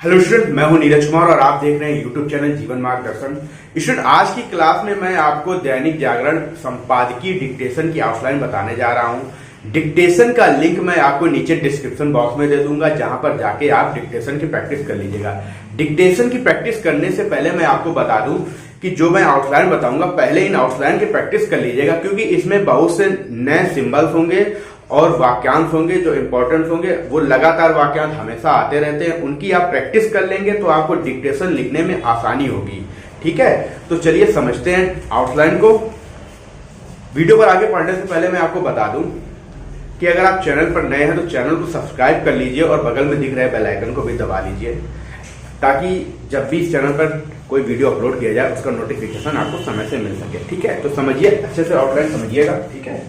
Hello student, मैं हूं नीरज कुमार और आप देख रहे हैं यूट्यूब चैनल जीवन मार्गदर्शन। स्टूडेंट, आज की क्लास में मैं आपको दैनिक जागरण संपादकीय डिक्टेशन की आउटलाइन बताने जा रहा हूं। डिक्टेशन का लिंक मैं आपको नीचे डिस्क्रिप्शन बॉक्स में दे दूंगा, जहां पर जाके आप डिक्टेशन की प्रैक्टिस कर लीजिएगा। डिक्टेशन की प्रैक्टिस करने से पहले मैं आपको बता दूं कि जो मैं आउटलाइन बताऊंगा, पहले इन आउटलाइन की प्रैक्टिस कर लीजिएगा, क्योंकि इसमें बहुत से नए सिंबल्स होंगे और वाक्यांश होंगे जो इंपॉर्टेंट होंगे। वो लगातार वाक्यांश हमेशा आते रहते हैं, उनकी आप प्रैक्टिस कर लेंगे तो आपको डिक्टेशन लिखने में आसानी होगी। ठीक है, तो चलिए समझते हैं आउटलाइन को। वीडियो पर आगे पढ़ने से पहले मैं आपको बता दूं कि अगर आप चैनल पर नए हैं तो चैनल को सब्सक्राइब कर लीजिए और बगल में दिख रहे बेल आइकन को भी दबा लीजिए, ताकि जब भी इस चैनल पर कोई वीडियो अपलोड किया जाए उसका नोटिफिकेशन आपको समय से मिल सके। ठीक है, तो समझिए, अच्छे से आउटलाइन समझिएगा। ठीक है,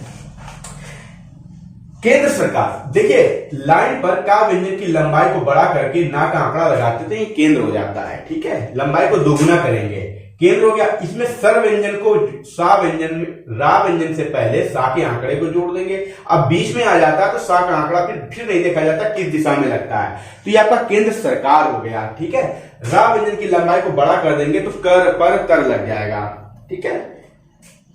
केंद्र सरकार, देखिए लाइन पर का व्यंजन की लंबाई को बड़ा करके ना का आंकड़ा लगाते थे, ये केंद्र हो जाता है। ठीक है, लंबाई को दोगुना करेंगे, केंद्र हो गया। इसमें सर व्यंजन को सा व्यंजन में रा व्यंजन से पहले सा के आंकड़े को जोड़ देंगे। अब बीच में आ जाता है तो सा का आंकड़ा फिर नहीं देखा जाता किस दिशा में लगता है, तो ये आपका केंद्र सरकार हो गया। ठीक है, रा व्यंजन की लंबाई को बड़ा कर देंगे तो कर पर तर लग जाएगा। ठीक है,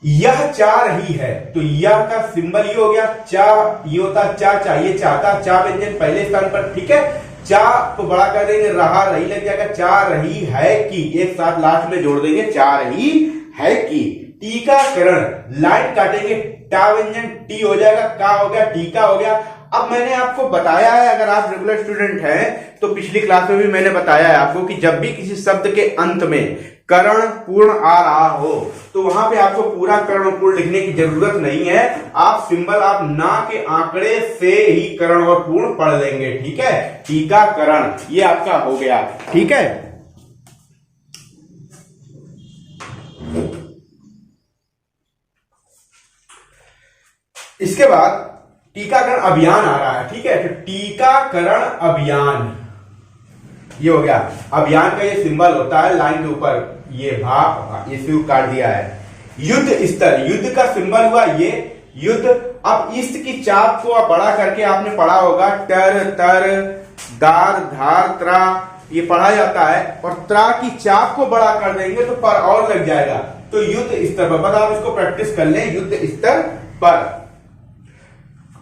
यह चा रही है तो यह का सिंबल ये हो गया चा, ये होता चा चाहिए, चाहता, चा व्यंजन पहले स्थान पर। ठीक है, चा को बड़ा कर देंगे, रहा रही लग जाएगा, चा रही है कि, एक साथ लास्ट में जोड़ देंगे, चा रही है कि। टीकाकरण, लाइन काटेंगे, टा व्यंजन टी हो जाएगा, का हो गया, टीका हो गया। अब मैंने आपको बताया है, अगर आप रेगुलर स्टूडेंट हैं तो पिछली क्लास में भी मैंने बताया है आपको कि जब भी किसी शब्द के अंत में करण पूर्ण आ रहा हो तो वहां पे आपको पूरा कर्ण पूर्ण लिखने की जरूरत नहीं है। आप सिंबल, आप ना के आंकड़े से ही कर्ण और पूर्ण पढ़ लेंगे। ठीक है, टीकाकरण ये आपका हो गया। ठीक है, इसके बाद टीकाकरण अभियान आ रहा है। ठीक है, तो टीकाकरण अभियान ये हो गया। अभियान का ये सिंबल होता है लाइन के ऊपर, ये भाग, ये सिर काट दिया है। युद्ध स्तर, युद्ध का सिंबल हुआ ये युद्ध। अब इस्त की चाप को बड़ा करके आपने पढ़ा होगा, टर तर दार धार त्रा, ये पढ़ा जाता है। और त्रा की चाप को बड़ा कर देंगे तो पर और लग जाएगा, तो युद्ध स्तर पर। बस आप इसको प्रैक्टिस कर लें, युद्ध स्तर पर।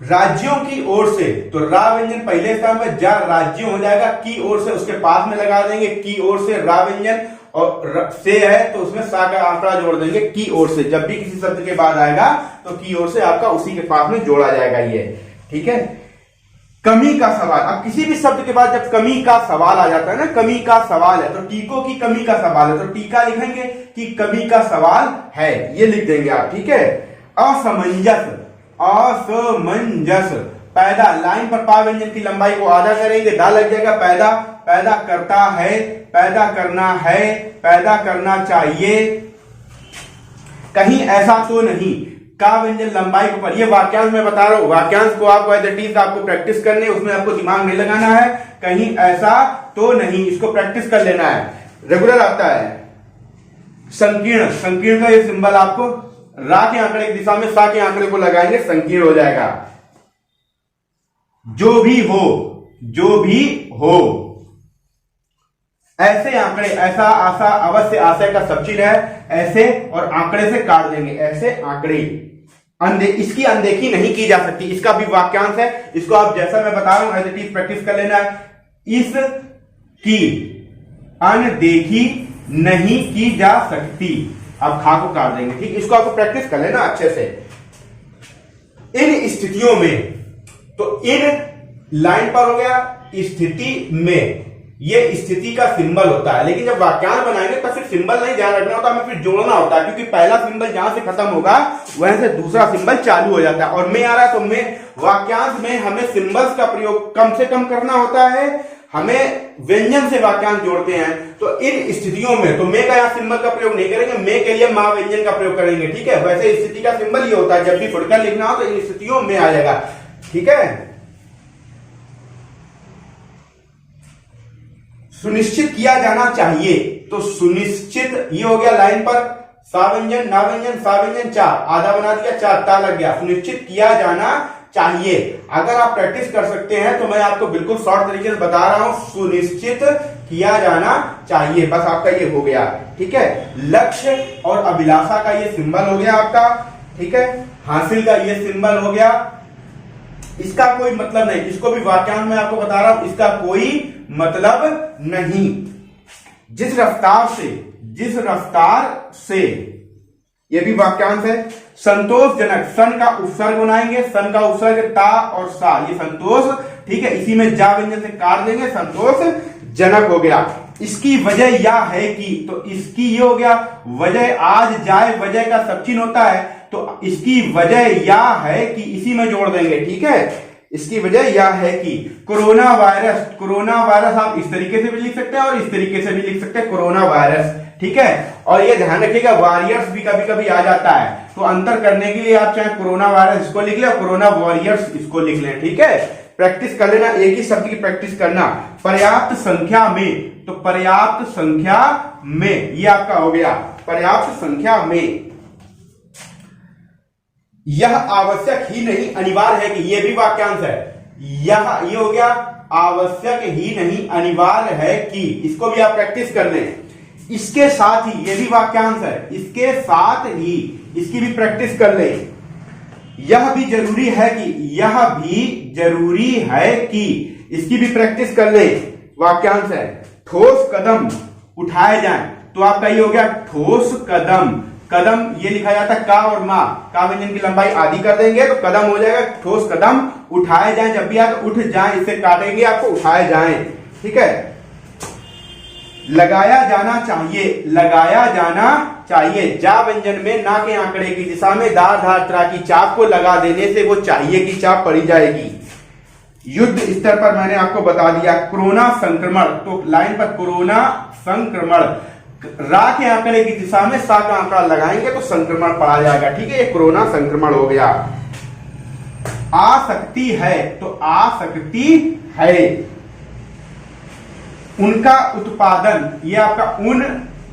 राज्यों की ओर से, तो रा व्यंजन पहले स्थान पर, जा राज्यों हो जाएगा, की ओर से उसके पास में लगा देंगे, की ओर से रा व्यंजन, और से है तो उसमें सा का आंकड़ा जोड़ देंगे, की ओर से। जब भी किसी शब्द के बाद आएगा तो की ओर से आपका उसी के पास में जोड़ा जाएगा ये। ठीक है, कमी का सवाल, अब किसी भी शब्द के बाद जब कमी का सवाल आ जाता है ना, कमी का सवाल है तो टीकों की कमी का सवाल है तो टीका लिखेंगे कि कमी का सवाल है, ये लिख देंगे आप। ठीक है, असमंजस, असमंजस, पैदा, लाइन पर पा व्यंजन की लंबाई को आधा करेंगे, दा लग जाएगा, पैदा, पैदा करता है, पैदा करना है, पैदा करना चाहिए, कहीं ऐसा तो नहीं, का व्यंजन लंबाई के ऊपर। ये वाक्यांश मैं बता रहा हूं, वाक्यांश को आपको एज इट इज आपको प्रैक्टिस करने, उसमें आपको दिमाग नहीं लगाना है, कहीं ऐसा तो नहीं, इसको प्रैक्टिस कर लेना है, रेगुलर आता है। संकीर्ण, संकीर्ण का ये सिंबल आपको रा के आंकड़े की दिशा में सा के आंकड़े को लगाएंगे, संकीर्ण हो जाएगा। जो भी हो, जो भी हो, ऐसे आंकड़े, ऐसा आशा अवश्य आशय का सबचिन्ह है, ऐसे और आंकड़े से काट देंगे, ऐसे आंकड़े। इसकी अनदेखी नहीं की जा सकती, इसका भी वाक्यांश है, इसको आप जैसा मैं बता रहा हूं एज इट इज प्रैक्टिस कर लेना है। इसकी अनदेखी नहीं की जा सकती, आप खा को काट देंगे। ठीक, इसको आपको प्रैक्टिस कर लेना अच्छे से। इन स्थितियों में, तो इन लाइन पर हो गया, स्थिति में, ये स्थिति का सिंबल होता है, लेकिन जब वाक्यांश बनाएंगे तो फिर सिंबल नहीं ध्यान रखना होता, हमें फिर जोड़ना होता है, क्योंकि पहला सिंबल जहां से खत्म होगा वहां से दूसरा सिंबल चालू हो जाता है। और में आ रहा है तो में, वाक्यांश में हमें सिंबल्स का प्रयोग कम से कम करना होता है, हमें व्यंजन से वाक्यांश जोड़ते हैं। तो इन स्थितियों में तो में का यहां सिंबल का प्रयोग नहीं करेंगे, में के लिए मा व्यंजन का प्रयोग करेंगे। ठीक है, वैसे स्थिति का सिंबल ये होता है, जब भी फुटकर लिखना हो तो इन स्थितियों में आ जाएगा। ठीक है, सुनिश्चित किया जाना चाहिए, तो सुनिश्चित ये हो गया लाइन पर, सा व्यंजन ना व्यंजन सा व्यंजन चा, आधा बना दिया, चार ता लग गया, सुनिश्चित किया जाना चाहिए। अगर आप प्रैक्टिस कर सकते हैं तो मैं आपको बिल्कुल शॉर्ट तरीके से बता रहा हूं, सुनिश्चित किया जाना चाहिए। बस आपका ये हो गया, ठीक है। लक्ष्य और अभिलाषा का ये सिंबल हो गया आपका, ठीक है। हासिल का ये सिंबल हो गया। इसका कोई मतलब नहीं, इसको भी वाक्यांश में आपको बता रहा हूं, इसका कोई मतलब नहीं। जिस रफ्तार से ये भी वाक्यांश है। संतोषजनक, सन का उपसर्ग बनाएंगे, सन का उपसर्ग ता और सा, ये संतोष, ठीक है। इसी में जा व्यंजन से काट देंगे, संतोषजनक हो गया। इसकी वजह यह है कि, तो इसकी ये हो गया वजह, आज जाए वजह का सब चिन्ह होता है, तो इसकी वजह यह है कि इसी में जोड़ देंगे, ठीक है। इसकी वजह यह है कि कोरोना वायरस आप इस तरीके से भी लिख सकते हैं और इस तरीके से भी लिख सकते हैं, कोरोना वायरस, ठीक है। और ये ध्यान रखिएगा वॉरियर्स भी कभी कभी आ जाता है, तो अंतर करने के लिए आप चाहे कोरोना वायरस इसको लिख लें, कोरोना वॉरियर्स इसको लिख लें, ठीक है। प्रैक्टिस कर लेना, एक ही शब्द की प्रैक्टिस करना। पर्याप्त संख्या में, तो पर्याप्त संख्या में, ये आपका हो गया पर्याप्त संख्या में। यह आवश्यक ही नहीं अनिवार्य है कि, ये भी वाक्यांश है। ये हो गया आवश्यक ही नहीं अनिवार्य है कि, इसको भी आप प्रैक्टिस कर लें। इसके साथ ही, ये भी वाक्यांश है, इसके साथ ही इसकी भी प्रैक्टिस कर लें। यह भी जरूरी है कि, यह भी जरूरी है कि, इसकी भी प्रैक्टिस कर लें, वाक्यांश है। ठोस कदम उठाए जाएं, तो आपका ये हो गया ठोस कदम। कदम ये लिखा जाता है का और मां, का व्यंजन की लंबाई आधी कर देंगे तो कदम हो जाएगा। ठोस कदम उठाए जाएं, जब भी आप उठ जाएं, इससे काटेंगे आपको, उठाए जाएं, ठीक है। लगाया जाना चाहिए, लगाया जाना चाहिए, जा व्यंजन में ना के आंकड़े की दिशा में दार धार तरह की चाप को लगा देने से वो चाहिए की चाप पड़ी जाएगी। युद्ध स्तर पर मैंने आपको बता दिया कोरोना संक्रमण, तो लाइन पर कोरोना संक्रमण, रा के आंकड़े की दिशा में सा का आंकड़ा लगाएंगे तो संक्रमण पड़ा जाएगा, ठीक है। ये कोरोना संक्रमण हो गया। आसक्ति है, तो आसक्ति है। उनका उत्पादन, ये आपका उन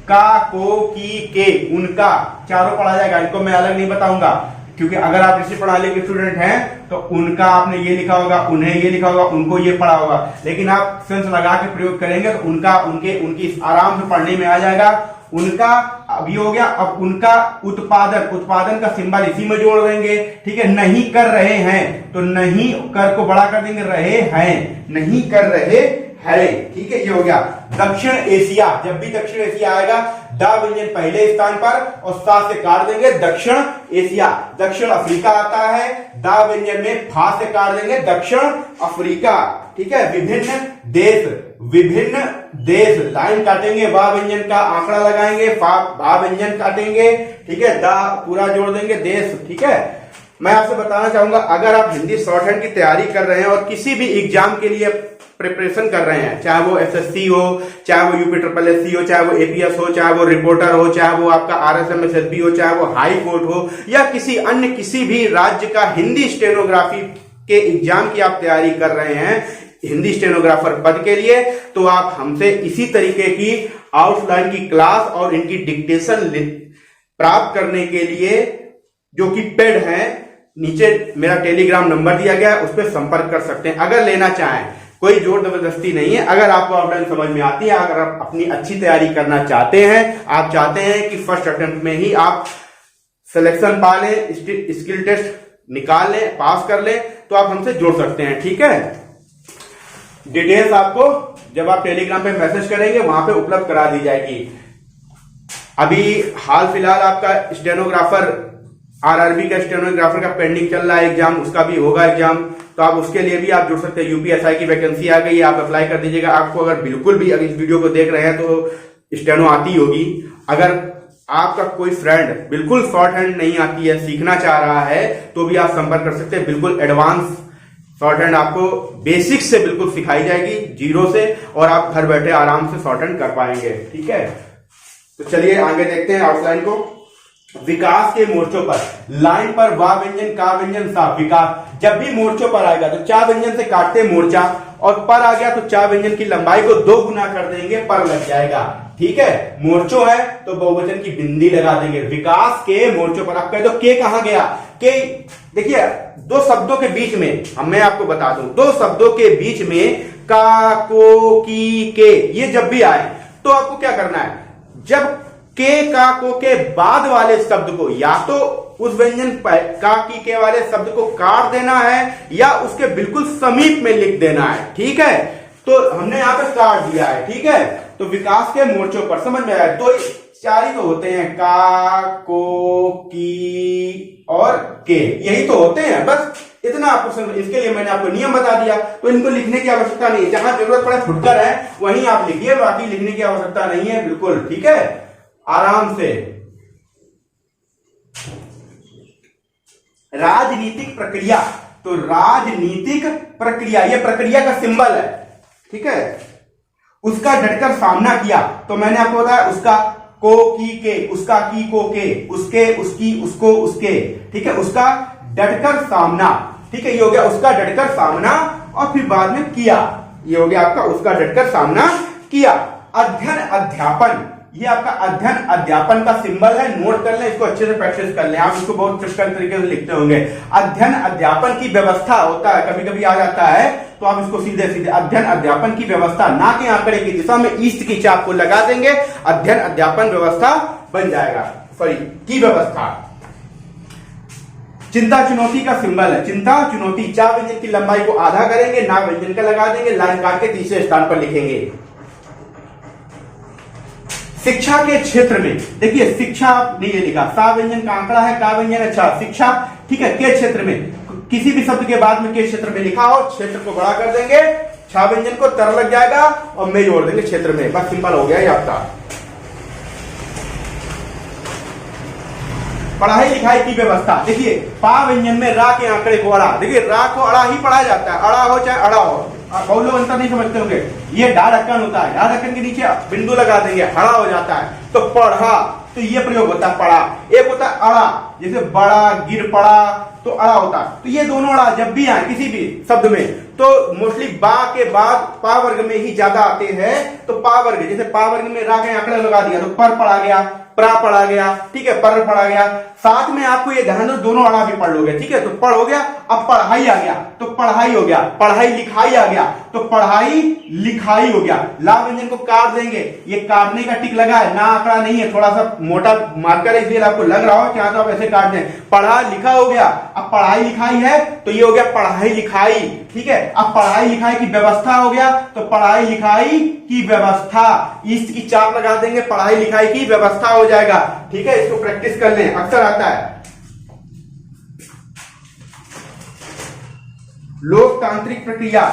का को की के, उनका चारों पढ़ा जाएगा, इनको मैं अलग नहीं बताऊंगा, क्योंकि अगर आप इसी प्रणाली के स्टूडेंट हैं तो उनका आपने ये लिखा होगा, उन्हें ये लिखा होगा, उनको ये पढ़ा होगा, लेकिन आप सेंस लगा के प्रयोग करेंगे तो उनका, उनके, उनकी आराम से पढ़ने में आ जाएगा। उनका अब ये हो गया। अब उनका उत्पादन, उत्पादन का सिंबल इसी में जोड़ देंगे, ठीक है। नहीं कर रहे हैं, तो नहीं कर को बड़ा कर देंगे, रहे हैं, नहीं कर रहे है, ठीक है। ये हो गया। दक्षिण एशिया, जब भी दक्षिण एशिया आएगा दा व्यंजन पहले स्थान पर और सा से काट देंगे, दक्षिण एशिया। दक्षिण अफ्रीका आता है, दा व्यंजन में फा से काट देंगे, दक्षिण अफ्रीका, ठीक है। विभिन्न देश, विभिन्न देश, लाइन काटेंगे, वा व्यंजन का आंकड़ा लगाएंगे, भा व्यंजन काटेंगे, ठीक है। दा पूरा जोड़ देंगे, देश, ठीक है। मैं आपसे बताना चाहूंगा, अगर आप हिंदी शॉर्ट हैंड की तैयारी कर रहे हैं और किसी भी एग्जाम के लिए प्रिपरेशन कर रहे हैं, चाहे वो एसएससी हो, चाहे वो यूपीएससी हो, चाहे वो एपीएस हो, चाहे वो रिपोर्टर हो, चाहे वो आपका आरएसएमएसएसबी हो, चाहे वो हाई कोर्ट हो, या किसी अन्य किसी भी राज्य का हिंदी स्टेनोग्राफी के एग्जाम की आप तैयारी कर रहे हैं, हिंदी स्टेनोग्राफर पद के लिए, तो आप हमसे इसी तरीके की आउटलाइन की क्लास और इनकी डिक्टेशन प्राप्त करने के लिए, जो कि पेड है, नीचे मेरा टेलीग्राम नंबर दिया गया है, उस पर संपर्क कर सकते हैं अगर लेना चाहें। कोई जोर जबरदस्ती नहीं है। अगर आपको आउटलाइन समझ में आती है, अगर आप अपनी अच्छी तैयारी करना चाहते हैं, आप चाहते हैं कि फर्स्ट अटेम्प्ट में ही आप सिलेक्शन पा लें, स्किल टेस्ट निकाल लें, पास कर लें, तो आप हमसे जुड़ सकते हैं, ठीक है। डिटेल्स आपको जब आप टेलीग्राम पे मैसेज करेंगे वहां पे उपलब्ध करा दी जाएगी। अभी हाल फिलहाल आपका स्टेनोग्राफर, आरआरबी का स्टेनोग्राफर का पेंडिंग चल रहा है एग्जाम, उसका भी होगा एग्जाम, तो आप उसके लिए भी आप जुड़ सकते हैं। यूपीएसआई की वैकेंसी आ गई है, आप अप्लाई कर दीजिएगा। आपको अगर बिल्कुल भी, अगर इस वीडियो को देख रहे हैं तो स्टेनो आती होगी, अगर आपका कोई फ्रेंड बिल्कुल शॉर्ट हैंड नहीं आती है, सीखना चाह रहा है, तो भी आप संपर्क कर सकते हैं। बिल्कुल एडवांस शॉर्ट हैंड आपको बेसिक से बिल्कुल सिखाई जाएगी, जीरो से, और आप घर बैठे आराम से शॉर्ट हैंड कर पाएंगे, ठीक है। तो चलिए आगे देखते हैं आउटलाइन को। विकास के मोर्चों पर, लाइन पर वा व्यंजन, का व्यंजन, सा, विकास। जब भी मोर्चों पर आएगा तो चा व्यंजन से काटते मोर्चा, और पर आ गया तो चा व्यंजन की लंबाई को 2 गुना कर देंगे, पर लग जाएगा, ठीक है, मोर्चों है तो बहुवचन की बिंदी लगा देंगे। विकास के मोर्चों पर। आप कह दो के कहां गया, के देखिए दो शब्दों के बीच में, मैं आपको बता दूं, दो शब्दों के बीच में का, को, की, के, ये जब भी आए तो आपको क्या करना है, जब के, का, को के बाद वाले शब्द को या तो उस व्यंजन का, की, के वाले शब्द को काट देना है या उसके बिल्कुल समीप में लिख देना है। ठीक है, तो हमने यहां पर काट दिया है। ठीक है, तो विकास के मोर्चों पर समझ में आया, तो चार ही तो होते हैं, का, को, की और के, यही तो होते हैं, बस इतना आपको। इसके लिए मैंने आपको नियम बता दिया, तो इनको लिखने की आवश्यकता नहीं है। जहां जरूरत पड़े फुटकर है वहीं आप लिखिए, बाकी लिखने की आवश्यकता नहीं है बिल्कुल। ठीक है, आराम से। राजनीतिक प्रक्रिया, तो राजनीतिक प्रक्रिया, ये प्रक्रिया का सिंबल है। ठीक है, उसका डटकर सामना किया, तो मैंने आपको बताया उसका, को, की, के, उसका, की, को, के, उसके, उसकी, उसको, उसके। ठीक है, उसका डटकर सामना। ठीक है, ये हो गया उसका डटकर सामना, और फिर बाद में किया, ये हो गया आपका उसका डटकर सामना किया। अध्ययन अध्यापन, ये आपका अध्ययन अध्यापन का सिंबल है, नोट कर लें इसको, अच्छे से प्रैक्टिस कर लें। आप इसको बहुत चुटकुले तरीके से लिखते होंगे। अध्ययन अध्यापन की व्यवस्था होता है, कभी कभी आ जाता है, तो आप इसको सीधे सीधे अध्ययन अध्यापन की व्यवस्था, ना के आंकड़े की दिशा में ईस्ट की चाप को लगा देंगे, अध्ययन अध्यापन व्यवस्था बन जाएगा। सॉरी, की व्यवस्था। चिंता चुनौती का सिंबल है, चिंता चुनौती। चा व्यंजन की लंबाई को आधा करेंगे, ना व्यंजन का लगा देंगे, लाइन काट के तीसरे स्थान पर लिखेंगे। शिक्षा के क्षेत्र में, देखिए शिक्षा ने ये लिखा, सा व्यंजन का आंकड़ा है, का व्यंजन अच्छा, शिक्षा। ठीक है, के क्षेत्र में, किसी भी शब्द के बाद में के क्षेत्र में लिखा हो, क्षेत्र को बड़ा कर देंगे, छा व्यंजन को तर लग जाएगा और में जोड़ देंगे क्षेत्र में, बस सिंपल हो गया ये आपका। पढ़ाई लिखाई की व्यवस्था, देखिए पा व्यंजन में रा के आंकड़े को अड़ा, देखिए रा को अड़ा ही पढ़ा जाता है, अड़ा हो चाहे अड़ा हो, बहुत लोग अंतर नहीं समझते होंगे। ये डा ढक्कन होता है, डा ढक्कन के नीचे बिंदु लगा देंगे, हड़ा हो जाता है, तो पढ़ा, तो ये प्रयोग होता है पढ़ा। एक होता है अड़ा, जैसे बड़ा, गिर पड़ा, तो अड़ा होता है। तो ये दोनों अड़ा जब भी आए किसी भी शब्द में, तो मोस्टली बा के बाद पा वर्ग में ही ज्यादा आते हैं। तो पा वर्ग, जैसे पा वर्ग में रा के आंकड़ा लगा दिया तो पर पढ़ा गया, प्रा पढ़ा गया, ठीक है, पर पढ़ा गया। साथ में आपको ये ध्यान दो, दोनों अड़ा भी पढ़ लोगे, ठीक है। तो पढ़ हो गया, अब पढ़ाई आ गया तो पढ़ाई हो गया, पढ़ाई लिखाई आ गया तो पढ़ाई लिखाई हो गया। ला व्यंजन को काट देंगे, ये काटने का टिक लगा है, ना आंकड़ा नहीं है, थोड़ा सा मोटा मार्कर है इसलिए आपको लग रहा हो, चाहे तो आप ऐसे काट दें। पढ़ा लिखा हो गया, अब पढ़ाई लिखाई है तो ये हो गया पढ़ाई लिखाई, ठीक है। अब पढ़ाई लिखाई की व्यवस्था हो गया तो पढ़ाई लिखाई की व्यवस्था, ईस्ट की चाप लगा देंगे, पढ़ाई लिखाई की व्यवस्था हो जाएगा, ठीक है। इसको प्रैक्टिस कर लें, अक्सर आता है। लोकतांत्रिक प्रक्रिया,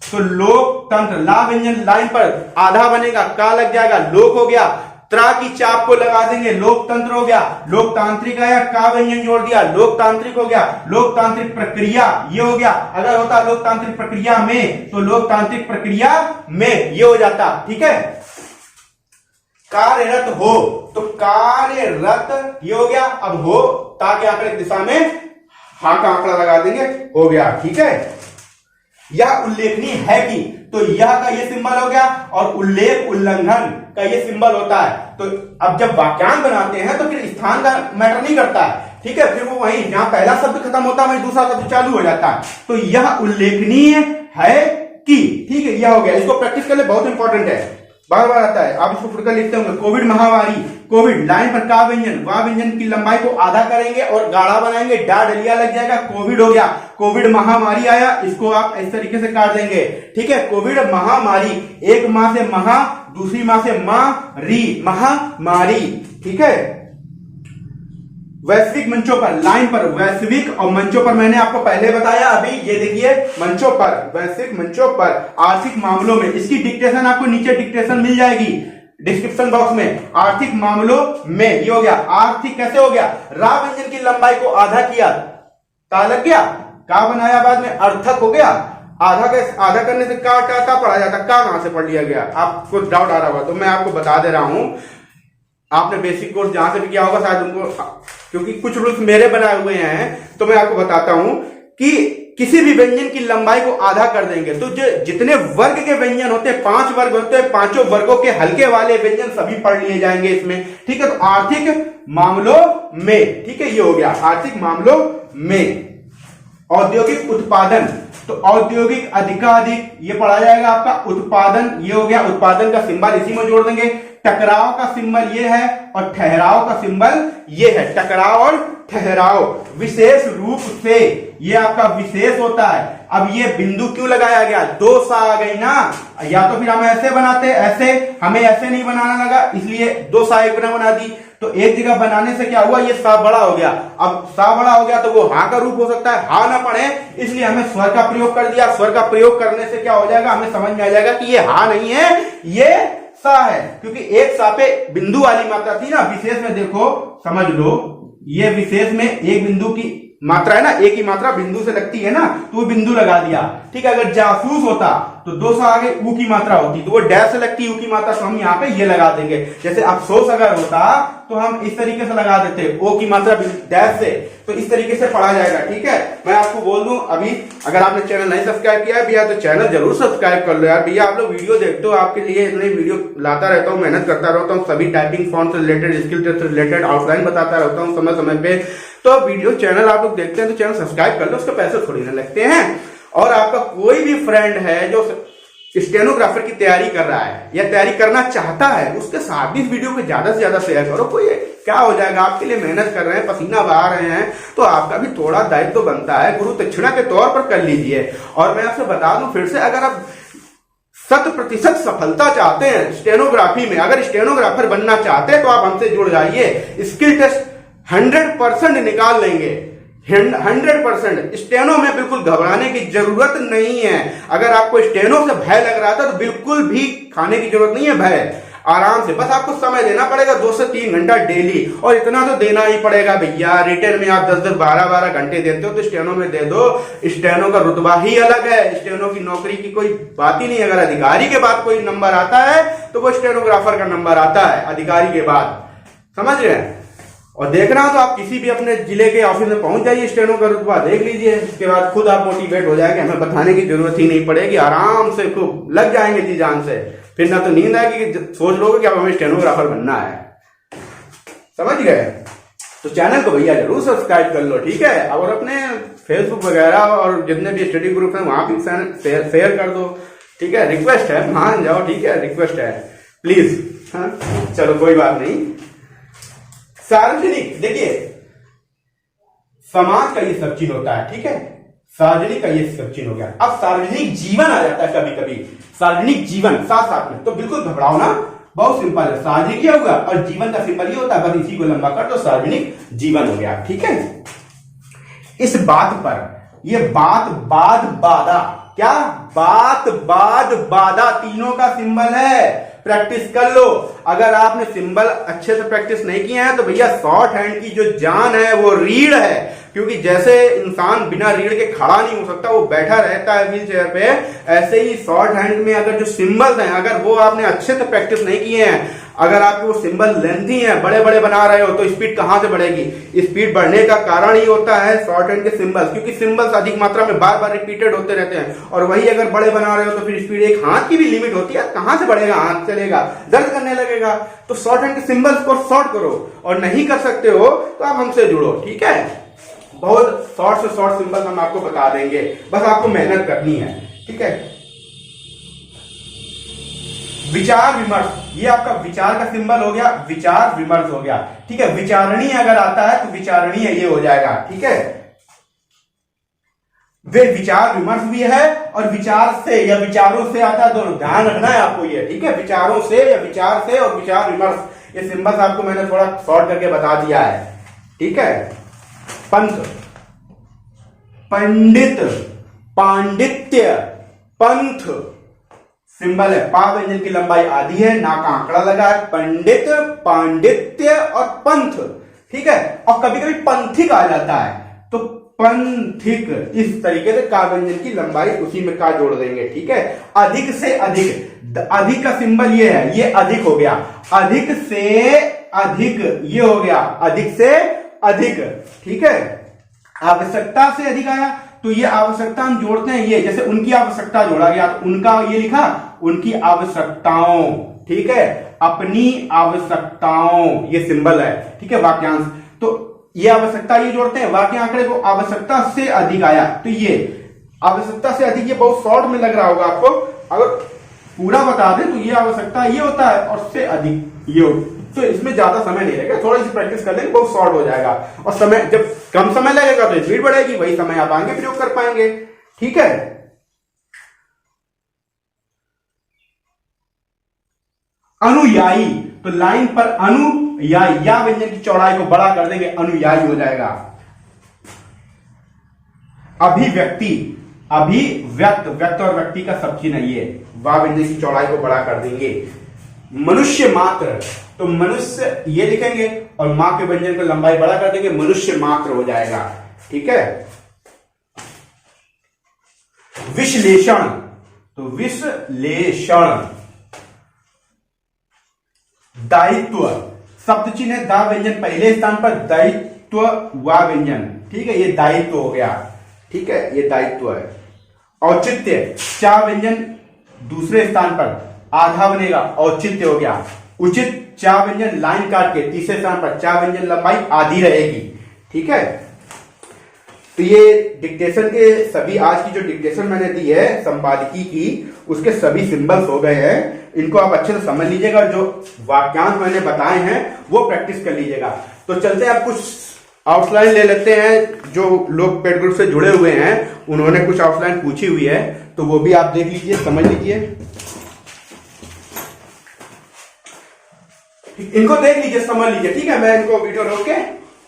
तो लोकतंत्र, ला व्यंजन लाइन पर आधा बनेगा, का लग जाएगा, लोक हो गया, त्रा की चाप को लगा देंगे, लोकतंत्र हो गया। लोकतांत्रिक आया, का व्यंजन जोड़ दिया, लोकतांत्रिक हो गया। लोकतांत्रिक प्रक्रिया ये हो गया, अगर होता लोकतांत्रिक प्रक्रिया में तो लोकतांत्रिक प्रक्रिया में ये हो जाता, ठीक है। कार्यरत हो, तो कार्यरत ये हो गया, अब हो ताकि आंकड़े की दिशा में हा का आंकड़ा लगा देंगे, हो गया, ठीक है। यह उल्लेखनीय है कि, तो यह का ये सिंबल हो गया, और उल्लेख उल्लंघन का ये सिंबल होता है। तो अब जब वाक्यांश बनाते हैं तो फिर स्थान का मैटर नहीं करता है, ठीक है। फिर वो वहीं जहां पहला शब्द खत्म होता है वहीं दूसरा शब्द चालू हो जाता है। तो यह उल्लेखनीय है कि, ठीक है, यह हो गया। इसको प्रैक्टिस कर ले, बहुत इंपॉर्टेंट है, बार बार आता है। आप इसको फुटकर लिखते होंगे। कोविड महामारी, कोविड लाइन पर का व्यंजन, वा व्यंजन की लंबाई को आधा करेंगे और गाढ़ा बनाएंगे, डा डलिया लग जाएगा, कोविड हो गया। कोविड महामारी आया, इसको आप इस तरीके से काट देंगे, ठीक है। कोविड महामारी, एक माह से महा, दूसरी माह से मां री, महामारी, ठीक है। वैश्विक मंचों पर, लाइन पर वैश्विक और मंचों पर मैंने आपको पहले बताया, अभी ये देखिए मंचों पर, वैश्विक मंचों पर, आर्थिक मामलों में, इसकी डिक्टेशन आपको नीचे डिक्टेशन मिल जाएगी डिस्क्रिप्शन बॉक्स में। आर्थिक मामलों में ये हो गया, आर्थिक कैसे हो गया, रा व्यंजन की लंबाई को आधा किया, का लग गया, का बनाया, बाद में अर्थक हो गया। आधा करने से का पढ़ा जाता, का कहां से पढ़ लिया गया, आपको डाउट आ रहा होगा तो मैं आपको बता दे रहा हूं। आपने बेसिक कोर्स जहां से भी किया होगा शायद उनको, क्योंकि कुछ रूल्स मेरे बनाए हुए हैं तो मैं आपको बताता हूं कि किसी भी व्यंजन की लंबाई को आधा कर देंगे। तो जो जितने वर्ग के व्यंजन होते हैं, 5 वर्ग होते हैं, पांचों वर्गों के हल्के वाले व्यंजन सभी पढ़ लिए जाएंगे इसमें, ठीक है। तो आर्थिक मामलों में, ठीक है, ये हो गया आर्थिक मामलों में। औद्योगिक उत्पादन, तो औद्योगिक अधिकाधिक ये पढ़ा जाएगा आपका उत्पादन, ये हो गया उत्पादन का सिंबल इसी में जोड़ देंगे। टकराव का सिंबल ये है और ठहराव का सिंबल ये है, टकराव और ठहराव। विशेष रूप से, ये आपका विशेष होता है। अब ये बिंदु क्यों लगाया गया, 2 सा आ गई ना, या तो फिर हम ऐसे बनाते, ऐसे हमें ऐसे नहीं बनाना लगा, इसलिए 2 सा एक बना दी। तो एक जगह बनाने से क्या हुआ, ये सा बड़ा हो गया। अब सा बड़ा हो गया तो वो हा का रूप हो सकता है, हा ना पढ़े इसलिए हमें स्वर का प्रयोग कर दिया। स्वर का प्रयोग करने से क्या हो जाएगा, हमें समझ में आ जाएगा कि ये हा नहीं है, ये सा है, क्योंकि एक सा पे बिंदु वाली मात्रा थी ना। विशेष में देखो, समझ लो, ये विशेष में एक बिंदु की मात्रा है ना, एक ही मात्रा बिंदु से लगती है ना, तो वो बिंदु लगा दिया, ठीक है। अगर जासूस होता तो 2 सा आगे ऊ की मात्रा होती, तो वो डैश से लगती ऊ की मात्रा, तो हम यहाँ पे ये लगा देंगे। जैसे अफसोस अगर होता तो हम इस तरीके से लगा देते, ओ की मात्रा डैश से, तो इस तरीके से पढ़ा जाएगा, ठीक है। मैं आपको बोल दूं, अभी अगर आपने चैनल नहीं सब्सक्राइब किया है भैया, तो चैनल जरूर सब्सक्राइब कर लो यार। भैया आप लोग वीडियो देखते हो, आपके लिए इतने वीडियो लाता रहता हूँ, मेहनत करता रहता हूँ, सभी टाइपिंग फॉन्ट से रिलेटेड, स्किल टेस्ट से रिलेटेड आउटलाइन बताता रहता हूँ समय समय पे। तो वीडियो चैनल आप लोग देखते हैं तो चैनल सब्सक्राइब कर लो, उसके पैसे थोड़ी ना लगते हैं। और आपका कोई भी फ्रेंड है जो स्टेनोग्राफर की तैयारी कर रहा है या तैयारी करना चाहता है, उसके साथ भी इस वीडियो को ज्यादा से ज्यादा शेयर करो। कोई क्या हो जाएगा, आपके लिए मेहनत कर रहे हैं, पसीना बहा रहे हैं, तो आपका भी थोड़ा दायित्व तो बनता है, गुरु दक्षिणा के तौर पर कर लीजिए। और मैं आपसे बता दूं फिर से, अगर आप 100% सफलता चाहते हैं स्टेनोग्राफी में, अगर स्टेनोग्राफर बनना चाहते हैं, तो आप हमसे जुड़ जाइए। स्किल टेस्ट 100% निकाल लेंगे, 100%। स्टेनो में बिल्कुल घबराने की जरूरत नहीं है। अगर आपको स्टेनो से भय लग रहा था तो बिल्कुल भी खाने की जरूरत नहीं है भय, आराम से, बस आपको समय देना पड़ेगा 2 से 3 घंटा डेली, और इतना तो देना ही पड़ेगा भैया। रिटर्न में आप 10-10, 12-12 घंटे देते हो, तो स्टेनो में दे दो। स्टेनो का रुतबा ही अलग है, स्टेनो की नौकरी की कोई बात ही नहीं। अगर अधिकारी के बाद कोई नंबर आता है तो वो स्टेनोग्राफर का नंबर आता है अधिकारी के बाद, समझ रहे हैं। और देखना हो तो आप किसी भी अपने जिले के ऑफिस में पहुंच जाइए, स्टेनो का रुतबा देख लीजिए, उसके बाद खुद आप मोटिवेट हो जाएंगे, हमें बताने की जरूरत ही नहीं पड़ेगी, आराम से खूब लग जाएंगे जी जान से। फिर ना तो नींद आएगी कि सोच लोगे कि अब हमें स्टेनोग्राफर बनना है, समझ गए। तो चैनल को भैया जरूर सब्सक्राइब कर लो, ठीक है। और अपने फेसबुक वगैरह और जितने भी स्टडी ग्रुप है वहां भी शेयर कर दो, ठीक है। रिक्वेस्ट है, मान जाओ, ठीक है, रिक्वेस्ट है प्लीज। हाँ चलो कोई बात नहीं। सार्वजनिक, देखिए समाज का ये सब चीज होता है, ठीक है। सार्वजनिक का ये सब चीज हो गया। अब सार्वजनिक जीवन आ जाता है कभी कभी, सार्वजनिक जीवन साथ साथ में, तो बिल्कुल घबराओ ना, बहुत सिंपल है। सार्वजनिक क्या होगा और जीवन का सिंपल ये होता है, बस इसी को लंबा कर तो सार्वजनिक जीवन हो गया, ठीक है। इस बात पर ये बात बाद बाधा, क्या बात बाद बाधा, तीनों का सिंबल है। प्रैक्टिस कर लो। अगर आपने सिंबल अच्छे से प्रैक्टिस नहीं किया है तो भैया शॉर्ट हैंड की जो जान है वो रीढ़ है, क्योंकि जैसे इंसान बिना रीढ़ के खड़ा नहीं हो सकता, वो बैठा रहता है व्हील चेयर पे, ऐसे ही शॉर्ट हैंड में अगर जो सिंबल्स हैं, अगर वो आपने अच्छे से प्रैक्टिस नहीं किए हैं, अगर आपके वो सिंबल लेंथी हैं, बड़े बड़े बना रहे हो, तो स्पीड कहां से बढ़ेगी। स्पीड बढ़ने का कारण ही होता है शॉर्ट हैंड के सिंबल्स, क्योंकि सिंबल्स अधिक मात्रा में बार बार रिपीटेड होते रहते हैं, और वही अगर बड़े बना रहे हो तो फिर स्पीड, एक हाथ की भी लिमिट होती है, कहां से बढ़ेगा, हाथ चलेगा, दर्द करने लगेगा। तो शॉर्ट हैंड के सिंबल्स को शॉर्ट करो, और नहीं कर सकते हो तो आप हमसे जुड़ो, ठीक है। बहुत शॉर्ट से शॉर्ट सिंबल हम आपको बता देंगे, बस आपको मेहनत करनी है, ठीक है। विचार विमर्श, ये आपका विचार का सिंबल हो गया, विचार विमर्श हो गया, ठीक है। विचारणीय अगर आता है तो विचारणीय ये हो जाएगा, ठीक है। वे विचार विमर्श भी है और विचार से या विचारों से आता है, दोनों ध्यान रखना है आपको ये, ठीक है। विचारों से या विचार से और विचार विमर्श, ये सिंबल आपको मैंने थोड़ा शॉर्ट करके बता दिया है, ठीक है। पंथ, पंडित, पांडित्य, पंथ सिंबल है। पा व्यंजन की लंबाई आधी है, ना का आंकड़ा लगा है, पंडित, पांडित्य और पंथ, ठीक है। और कभी कभी पंथिक आ जाता है, तो पंथिक, इस तरीके से का व्यंजन की लंबाई उसी में का जोड़ देंगे, ठीक है। अधिक से अधिक, अधिक का सिंबल ये है, ये अधिक हो गया, अधिक से अधिक ये हो गया, अधिक से अधिक, ठीक है। आवश्यकता से अधिक आया तो ये आवश्यकता हम जोड़ते हैं, ये जैसे उनकी आवश्यकता जोड़ा गया तो उनका ये लिखा, उनकी आवश्यकताओं, ठीक है, अपनी आवश्यकताओं, ये सिंबल है, ठीक है, वाक्यांश। तो ये आवश्यकता ये जोड़ते हैं, वाक्य आंकड़े को आवश्यकता से अधिक आया, तो ये आवश्यकता से अधिक, ये बहुत शॉर्ट में लग रहा होगा आपको, अगर पूरा बता दें तो ये आवश्यकता ये होता है और से अधिक ये होता, तो इसमें ज्यादा समय नहीं लगेगा, थोड़ी सी प्रैक्टिस कर लेंगे बहुत शॉर्ट हो जाएगा। और समय जब कम समय लगेगा तो स्पीड बढ़ेगी, वही समय आप आगे प्रयोग कर पाएंगे, ठीक है। अनुयायी, तो लाइन पर अनुयायी, या व्यंजन की चौड़ाई को बड़ा कर देंगे, अनुयायी हो जाएगा। अभिव्यक्ति, अभिव्यक्त, व्यक्त और व्यक्ति का सब चिन्ह है ये, वा व्यंजन की चौड़ाई को बड़ा कर देंगे। मनुष्य मात्र, तो मनुष्य ये लिखेंगे और मां के व्यंजन को लंबाई बड़ा कर देंगे, मनुष्य मात्र हो जाएगा, ठीक है। विश्लेषण, तो विश्लेषण। दायित्व, शब्द चिन्ह दा व्यंजन पहले स्थान पर, दायित्व वा व्यंजन, ठीक है, ये दायित्व हो गया, ठीक है, ये दायित्व है। औचित्य, चा व्यंजन दूसरे स्थान पर, आधा बनेगा, औचित्य हो गया। उचित, चा व्यंजन लाइन काट के तीसरे स्थान पर, चा व्यंजन लंबाई आधी रहेगी, ठीक है। तो ये डिक्टेशन के सभी, आज की जो डिक्टेशन मैंने दी है संपादकीय की, उसके सभी सिंबल्स हो गए हैं, इनको आप अच्छे से समझ लीजिएगा, जो वाक्यांश मैंने बताए हैं वो प्रैक्टिस कर लीजिएगा। तो चलते हैं, आप कुछ आउटलाइन ले लेते हैं, जो लोग पेड ग्रुप से जुड़े हुए हैं उन्होंने कुछ आउटलाइन पूछी हुई है, तो वो भी आप देख लीजिए, समझ लीजिए, इनको देख लीजिए, समझ लीजिए, ठीक है। मैं इनको वीडियो रोक के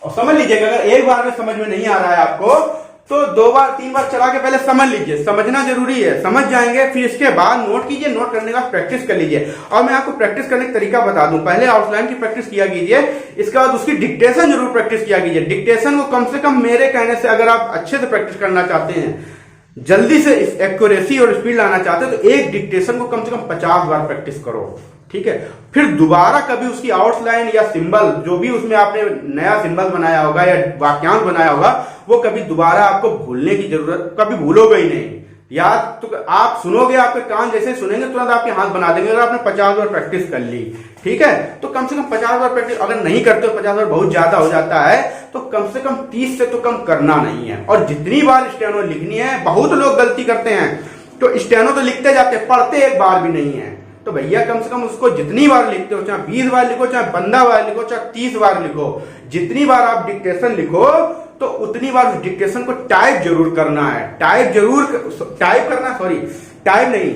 और समझ लीजिएगा, अगर एक बार में समझ में नहीं आ रहा है आपको तो 2 बार 3 बार चला के पहले समझ लीजिए, समझना जरूरी है, समझ जाएंगे, फिर इसके बाद नोट कीजिए, नोट करने का प्रैक्टिस कर लीजिए। और मैं आपको प्रैक्टिस करने का तरीका बता दूं, पहले आउटलाइन की प्रैक्टिस किया कीजिए, इसके बाद उसकी डिक्टेशन जरूर प्रैक्टिस किया कीजिए। डिक्टेशन को कम से कम मेरे कहने से, अगर आप अच्छे से प्रैक्टिस करना चाहते हैं, जल्दी से एक्यूरेसी और स्पीड लाना चाहते हैं, तो एक डिक्टेशन को कम से कम 50 बार प्रैक्टिस करो, ठीक है। फिर दोबारा कभी उसकी आउटलाइन या सिंबल, जो भी उसमें आपने नया सिंबल बनाया होगा या वाक्यांश बनाया होगा, वो कभी दोबारा आपको भूलने की जरूरत, कभी भूलोगे ही नहीं, याद तो आप सुनोगे, आपके कान जैसे सुनेंगे तुरंत आपके हाथ बना देंगे, अगर आपने 50 बार प्रैक्टिस कर ली, ठीक है। तो कम से कम 50 बार प्रैक्टिस, अगर नहीं करते हो 50 बार बहुत ज्यादा हो जाता है, तो कम से कम 30 से तो कम करना नहीं है। और जितनी बार स्टेनो लिखनी है, बहुत लोग गलती करते हैं, तो स्टेनो तो लिखते जाते, पढ़ते एक बार भी नहीं है, तो भैया कम से कम उसको जितनी बार लिखते हो, चाहे 20 बार लिखो, चाहे 15 बार लिखो, चाहे 30 बार लिखो, जितनी बार आप डिक्टेशन लिखो तो उतनी बार उस डिक्टेशन को टाइप जरूर करना है, टाइप करना, सॉरी टाइप नहीं,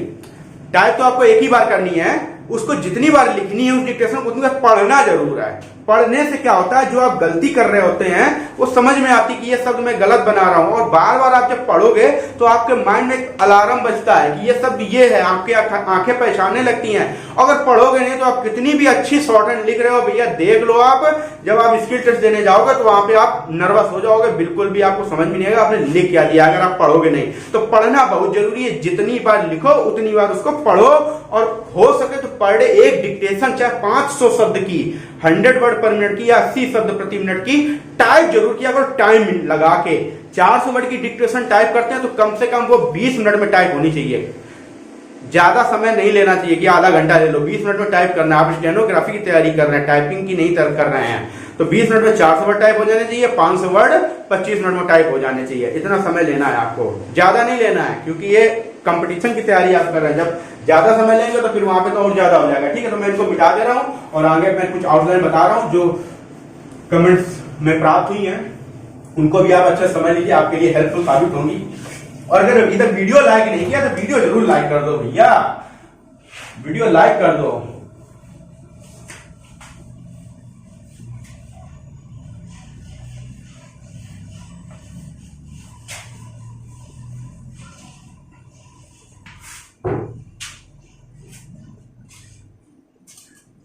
टाइप तो आपको एक ही बार करनी है, उसको जितनी बार लिखनी है उस डिक्टेशन को उतनी बार पढ़ना जरूर है। पढ़ने से क्या होता है, जो आप गलती कर रहे होते हैं वो समझ में आती कि ये शब्द मैं गलत बना रहा हूं, और बार बार आप जब पढ़ोगे तो आपके माइंड में एक अलार्म बजता है कि ये शब्द ये है, आपकी आंखें पहचानने लगती हैं। अगर पढ़ोगे नहीं तो आप कितनी भी अच्छी शॉर्ट हैंड लिख रहे हो, भैया देख लो, आप जब आप स्किल टेस्ट देने जाओगे तो वहां पे आप नर्वस हो जाओगे, बिल्कुल भी आपको समझ में नहीं आएगा आपने लिख क्या दिया, अगर आप पढ़ोगे नहीं। तो पढ़ना बहुत जरूरी है, जितनी बार लिखो उतनी बार उसको पढ़ो, और हो सके तो पर डे एक डिक्टेशन, चाहे 500 शब्द की, 100 वर्ड पर मिनट की या 80 शब्द प्रति मिनट की, टाइप जरूर किया करो, टाइम लगा के। 400 वर्ड की डिक्टेशन टाइप करते हैं तो कम से कम वो 20 मिनट में टाइप होनी चाहिए, ज्यादा समय नहीं लेना चाहिए कि आधा घंटा ले लो, 20 मिनट में टाइप करना है। आप स्टेनोग्राफी की तैयारी कर रहे हैं, टाइपिंग की नहीं कर रहे हैं, तो 20 मिनट में 400 वर्ड टाइप हो जाने चाहिए, 500 वर्ड 25 मिनट में टाइप हो जाने चाहिए, इतना समय लेना है आपको, ज्यादा नहीं लेना है, क्योंकि ये कंपटीशन की तैयारी आप कर रहे हैं, जब ज्यादा समय लेंगे तो फिर वहां पे तो और ज्यादा हो जाएगा, ठीक है। तो मैं इनको मिटा दे रहा हूं और आगे मैं कुछ आउटलाइन बता रहा हूं जो कमेंट्स में प्राप्त हुई हैं, उनको भी आप अच्छे से समझ लीजिए, आपके लिए हेल्पफुल साबित होंगी। और अगर अभी तक वीडियो लाइक नहीं किया तो वीडियो जरूर लाइक कर दो भैया, वीडियो लाइक कर दो।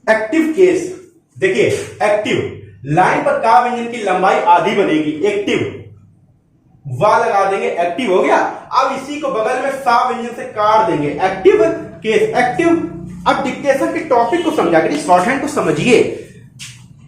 एक्टिव केस, देखिए एक्टिव, लाइन पर का व्यंजन की लंबाई आधी बनेगी, एक्टिव, वा लगा देंगे, एक्टिव हो गया। अब इसी को बगल में सा व्यंजन से काट देंगे, एक्टिव केस, एक्टिव। अब डिक्टेशन के टॉपिक को समझा के, शॉर्ट हैंड को समझिए,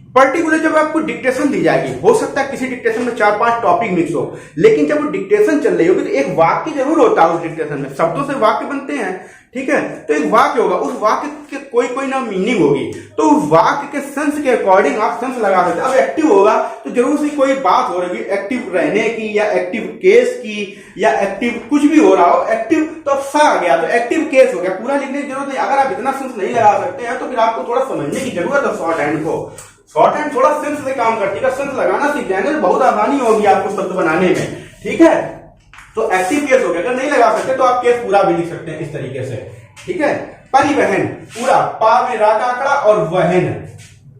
पर्टिकुलर जब आपको डिक्टेशन दी जाएगी, हो सकता है किसी डिक्टेशन में 4-5 टॉपिक मिक्स हो, लेकिन जब वो डिक्टेशन चल रही होगी तो एक वाक्य जरूर होता है उस डिक्टेशन में, शब्दों से वाक्य बनते हैं, ठीक है। तो एक वाक्य होगा, उस वाक्य के कोई ना मीनिंग होगी, तो उस वाक्य के सेंस के अकॉर्डिंग आप सेंस लगा सकते हैं। अब एक्टिव होगा तो जरूर से कोई बात हो रही है एक्टिव रहने की या एक्टिव केस की या एक्टिव कुछ भी हो रहा हो, एक्टिव तो अब सा आ गया, तो एक्टिव केस हो गया, पूरा लिखने की जरूरत नहीं। अगर आप इतना सेंस नहीं लगा सकते हैं तो फिर आपको थोड़ा समझने की जरूरत है शॉर्ट हैंड को। शॉर्ट हैंड थोड़ा सेंस से काम करती है, सेंस लगाना सीख जाएंगे तो बहुत आसानी होगी आपको शब्द बनाने में, ठीक है। तो एक्टिव केस हो गया, अगर नहीं लगा सकते तो आप केस पूरा भी लिख सकते हैं इस तरीके से, ठीक है। परिवहन पूरा, पा में रा का आंकड़ा और वहन,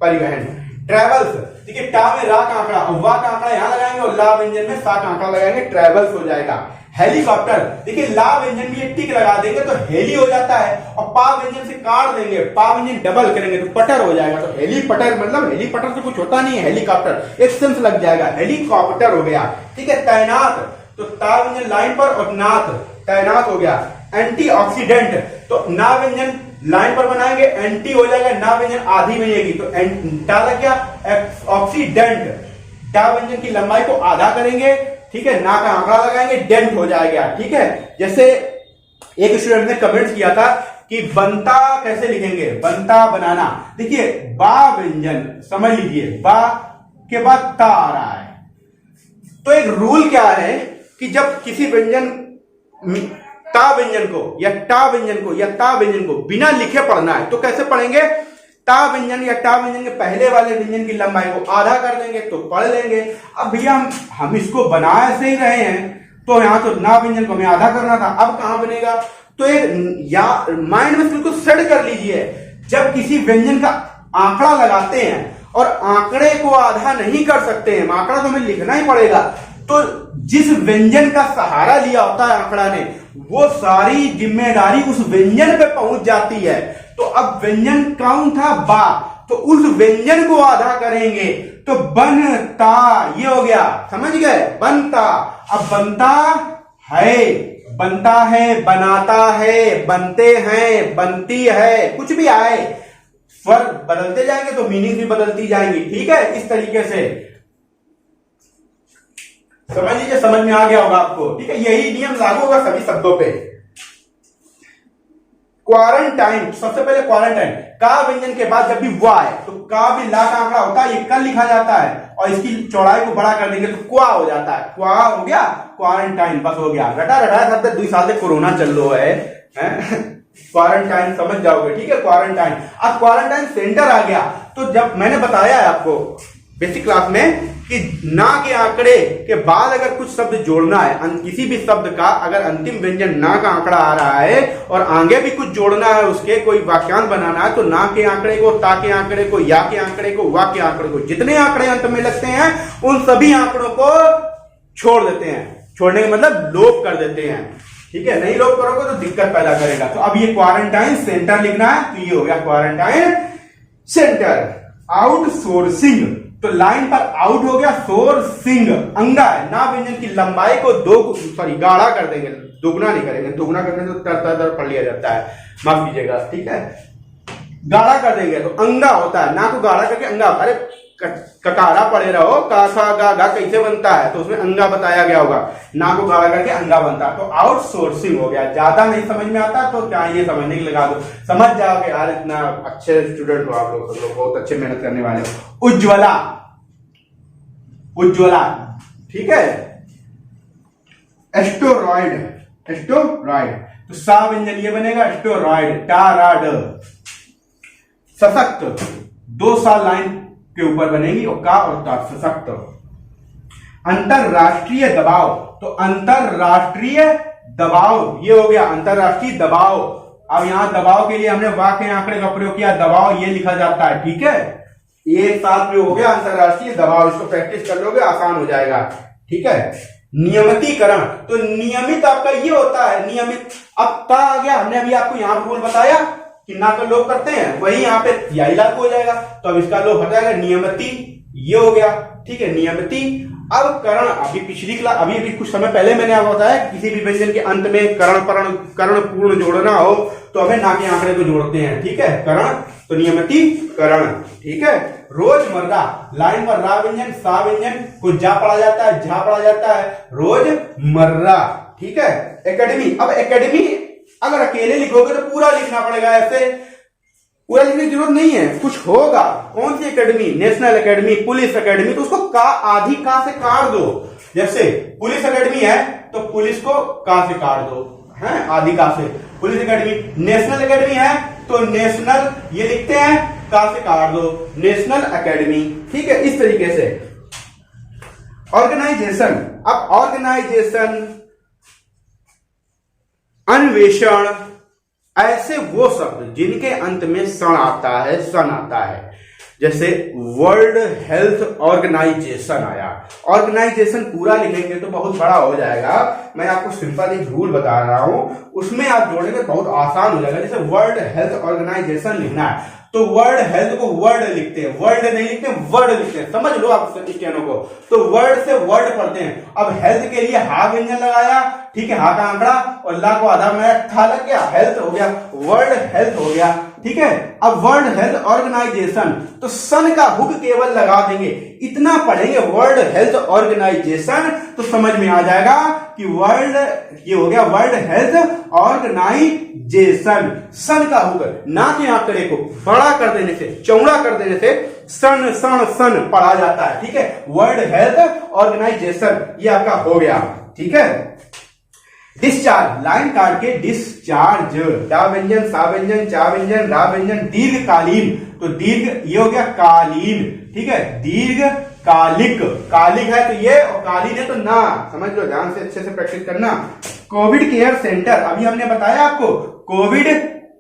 परिवहन। ट्रेवल्स, देखिए टा में रा का आंकड़ा और वा का आंकड़ा यहां लगाएंगे और ला व्यंजन में सा का आंकड़ा लगाएंगे, ट्रेवल्स हो जाएगा। हेलीकॉप्टर, देखिए ला व्यंजन में टिक लगा देंगे तो हेली हो जाता है, और पा व्यंजन से काट देंगे, पा व्यंजन डबल करेंगे तो पटर हो जाएगा। तो हेलीपटर मतलब हेलीपटर से कुछ होता नहीं है, हेलीकॉप्टर एक सेंस लग जाएगा, हेलीकॉप्टर हो गया, ठीक है। तैनात, तो ता व्यंजन लाइन पर और नाथ, तैनात हो गया। एंटीऑक्सीडेंट, तो ना व्यंजन लाइन पर बनाएंगे, एंटी हो जाएगा, ना व्यंजन आधी बनेगी तो टा लग गया। ऑक्सीडेंट, टा व्यंजन की लंबाई को आधा करेंगे, ठीक है, ना का आंकड़ा लगाएंगे, डेंट हो जाएगा, ठीक है। जैसे एक स्टूडेंट ने कमेंट किया था कि बनता कैसे लिखेंगे, बनता बनाना, देखिए बा व्यंजन समझ लीजिए, बा के बाद ता आ रहा है, तो एक रूल क्या है कि जब किसी व्यंजन ता व्यंजन को या टा व्यंजन को या ता व्यंजन को बिना लिखे पढ़ना है तो कैसे पढ़ेंगे, ता व्यंजन या टा व्यंजन के पहले वाले व्यंजन की लंबाई को आधा कर देंगे तो पढ़ लेंगे। अब भैया हम इसको बना ऐसे ही रहे हैं, तो यहां तो ना व्यंजन को हमें आधा करना था, अब कहां बनेगा, तो एक या माइंड में बिल्कुल सेट कर लीजिए, जब किसी व्यंजन का आंकड़ा लगाते हैं और आंकड़े को आधा नहीं कर सकते हैं, आंकड़ा तो हमें लिखना ही पड़ेगा, तो जिस व्यंजन का सहारा लिया होता है आंकड़ा ने, वो सारी जिम्मेदारी उस व्यंजन पे पहुंच जाती है। तो अब व्यंजन कौन था, बा, तो उस व्यंजन को आधा करेंगे तो बनता, ये हो गया, समझ गए, बनता। अब बनता है, बनता है, बनाता है, बनते हैं, बनती है, कुछ भी आए, स्वर बदलते जाएंगे तो मीनिंग भी बदलती जाएंगी, ठीक है। इस तरीके से समझ लीजिए, समझ में आ गया होगा आपको, ठीक है। यही नियम लागू होगा सभी शब्दों पे। क्वारंटाइन, सबसे पहले क्वारंटाइन, का व्यंजन के बाद जब भी वा है तो का भी ला का आंकड़ा होता है, ये कल लिखा जाता है, और इसकी चौड़ाई को बड़ा कर देंगे तो क्वा हो जाता है, क्वा हो गया, क्वारंटाइन, बस हो गया। रटा शब्द 2 साल से कोरोना चल रहा है क्वारंटाइन समझ जाओगे, ठीक है, क्वारंटाइन। अब क्वारंटाइन सेंटर आ गया, तो जब मैंने बताया है आपको बेसिक क्लास में कि ना के आंकड़े के बाद अगर कुछ शब्द जोड़ना है, किसी भी शब्द का अगर अंतिम व्यंजन ना का आंकड़ा आ रहा है और आगे भी कुछ जोड़ना है, उसके कोई वाक्यांश बनाना है, तो ना के आंकड़े को, ता के आंकड़े को, या के आंकड़े को, वा के आंकड़े को, जितने आंकड़े अंत में लगते हैं उन सभी आंकड़ों को छोड़ देते हैं, छोड़ने का मतलब लोप कर देते हैं, ठीक है। नहीं लोप करोगे तो दिक्कत पैदा करेगा। तो अब ये क्वारंटाइन सेंटर लिखना है, तो ये हो गया क्वारंटाइन सेंटर। आउटसोर्सिंग, तो लाइन पर आउट हो गया, सोर्सिंग अंगा है, ना व्यंजन की लंबाई को गाढ़ा कर देंगे, दोगुना नहीं करेंगे, दोगुना करने से तर पढ़ लिया जाता है, माफ कीजिएगा, ठीक है। गाढ़ा कर देंगे तो अंगा होता है, ना को गाढ़ा करके अंगा, अरे ककारा पढ़े रहो, का खा गा गा कैसे बनता है, तो उसमें अंगा बताया गया होगा, ना को गाढ़ा करके अंगा बनता है। तो आउटसोर्सिंग हो गया। ज्यादा नहीं समझ में आता तो क्या ये समझने के लगा दो, समझ जाओगे यार, इतना अच्छे स्टूडेंट हो आप लोग, सब लोग बहुत अच्छे मेहनत करने वाले हो। उज्ज्वला, उज्ज्वला, ठीक है। एस्टोरॉइड, एस्टोरॉइड, तो सा व्यंजन ये बनेगा एस्टोरॉइड, टाराड। सशक्त, 2 साल लाइन के ऊपर बनेगी, और का और ता, सशक्त। अंतरराष्ट्रीय दबाव, तो अंतरराष्ट्रीय दबाव ये हो गया, अंतरराष्ट्रीय दबाव। अब यहां दबाव के लिए हमने वा के आंकड़े का प्रयोग किया, दबाव ये लिखा जाता है, ठीक है। एक साथ में हो गया अंतरराष्ट्रीय दबाव, इसको प्रैक्टिस कर लोगे आसान हो जाएगा, ठीक है। नियमितीकरण, तो नियमित आपका ये होता है, नियमित। अब ता आ गया, हमने अभी आपको यहां रूल बताया कि ना का लोप करते हैं, वही यहां पे यही लागू हो जाएगा, तो अब इसका लोप हट जाएगा, नियमिती ये हो गया, ठीक है, नियमिती। अब करण, अभी पिछली क्लास, अभी कुछ समय पहले मैंने आपको बताया कि किसी भी व्यंजन के अंत में कर्ण पूर्ण जोड़ना हो तो हमें ना के आंकड़े को जोड़ते हैं, ठीक है। करण तो नियमितीकरण, ठीक है। रोजमर्रा लाइन पर रा व्यंजन सा व्यंजन को जा पढ़ा जाता है, झा पढ़ा जाता है, रोजमर्रा, ठीक है। एकेडमी, अब एकेडमी अगर अकेले लिखोगे तो पूरा लिखना पड़ेगा, ऐसे पूरा लिखने की जरूरत नहीं है, कुछ होगा। कौन सी academy? National academy, police academy, तो उसको का आधी का से काट दो। जैसे पुलिस एकेडमी है तो पुलिस को का से काट दो, है आधी का से, पुलिस एकेडमी। नेशनल एकेडमी है तो नेशनल ये लिखते हैं, का से काट दो, नेशनल एकेडमी, ठीक है। इस तरीके से ऑर्गेनाइजेशन, अब ऑर्गेनाइजेशन, अन्वेषण, ऐसे वो शब्द जिनके अंत में सन आता है, सन आता है। जैसे वर्ल्ड हेल्थ ऑर्गेनाइजेशन आया, ऑर्गेनाइजेशन पूरा लिखेंगे तो बहुत बड़ा हो जाएगा, मैं आपको सिंपल एक रूल बता रहा हूं, उसमें आप जोड़ेंगे बहुत आसान हो जाएगा। जैसे वर्ल्ड हेल्थ ऑर्गेनाइजेशन लिखना है तो वर्ड हेल्थ को वर्ड लिखते हैं, वर्ल्ड नहीं लिखते, वर्ड लिखते हैं, समझ लो आप स्टेनो को। तो वर्ड से वर्ड पढ़ते हैं। अब हेल्थ के लिए हा व्यंजन लगाया, ठीक है, हा का आंकड़ा और ला को आधा बनाया, था लग गया, हेल्थ हो गया, वर्ल्ड हेल्थ हो गया, ठीक है। अब वर्ल्ड हेल्थ ऑर्गेनाइजेशन तो सन का हुक केवल लगा देंगे, इतना पढ़ेंगे वर्ल्ड हेल्थ ऑर्गेनाइजेशन तो समझ में आ जाएगा कि वर्ल्ड, ये हो गया वर्ल्ड हेल्थ ऑर्गेनाइजेशन। सन का हुक, ना के आंकड़े को बड़ा कर देने से, चौड़ा कर देने से सन सन सन पढ़ा जाता है, ठीक है। वर्ल्ड हेल्थ ऑर्गेनाइजेशन ये आपका हो गया, ठीक है। डिस्चार्ज, लाइन काट के डिस्चार्ज, डा व्यंजन सा व्यंजन चा व्यंजन रा व्यंजन, दीर्घकालीन तो दीर्घ ये हो गया कालीन, ठीक है। दीर्घकालिक, कालिक है तो ये और कालीन है तो ना, समझ लो, ध्यान से अच्छे से प्रैक्टिस करना। कोविड केयर सेंटर, अभी हमने बताया आपको कोविड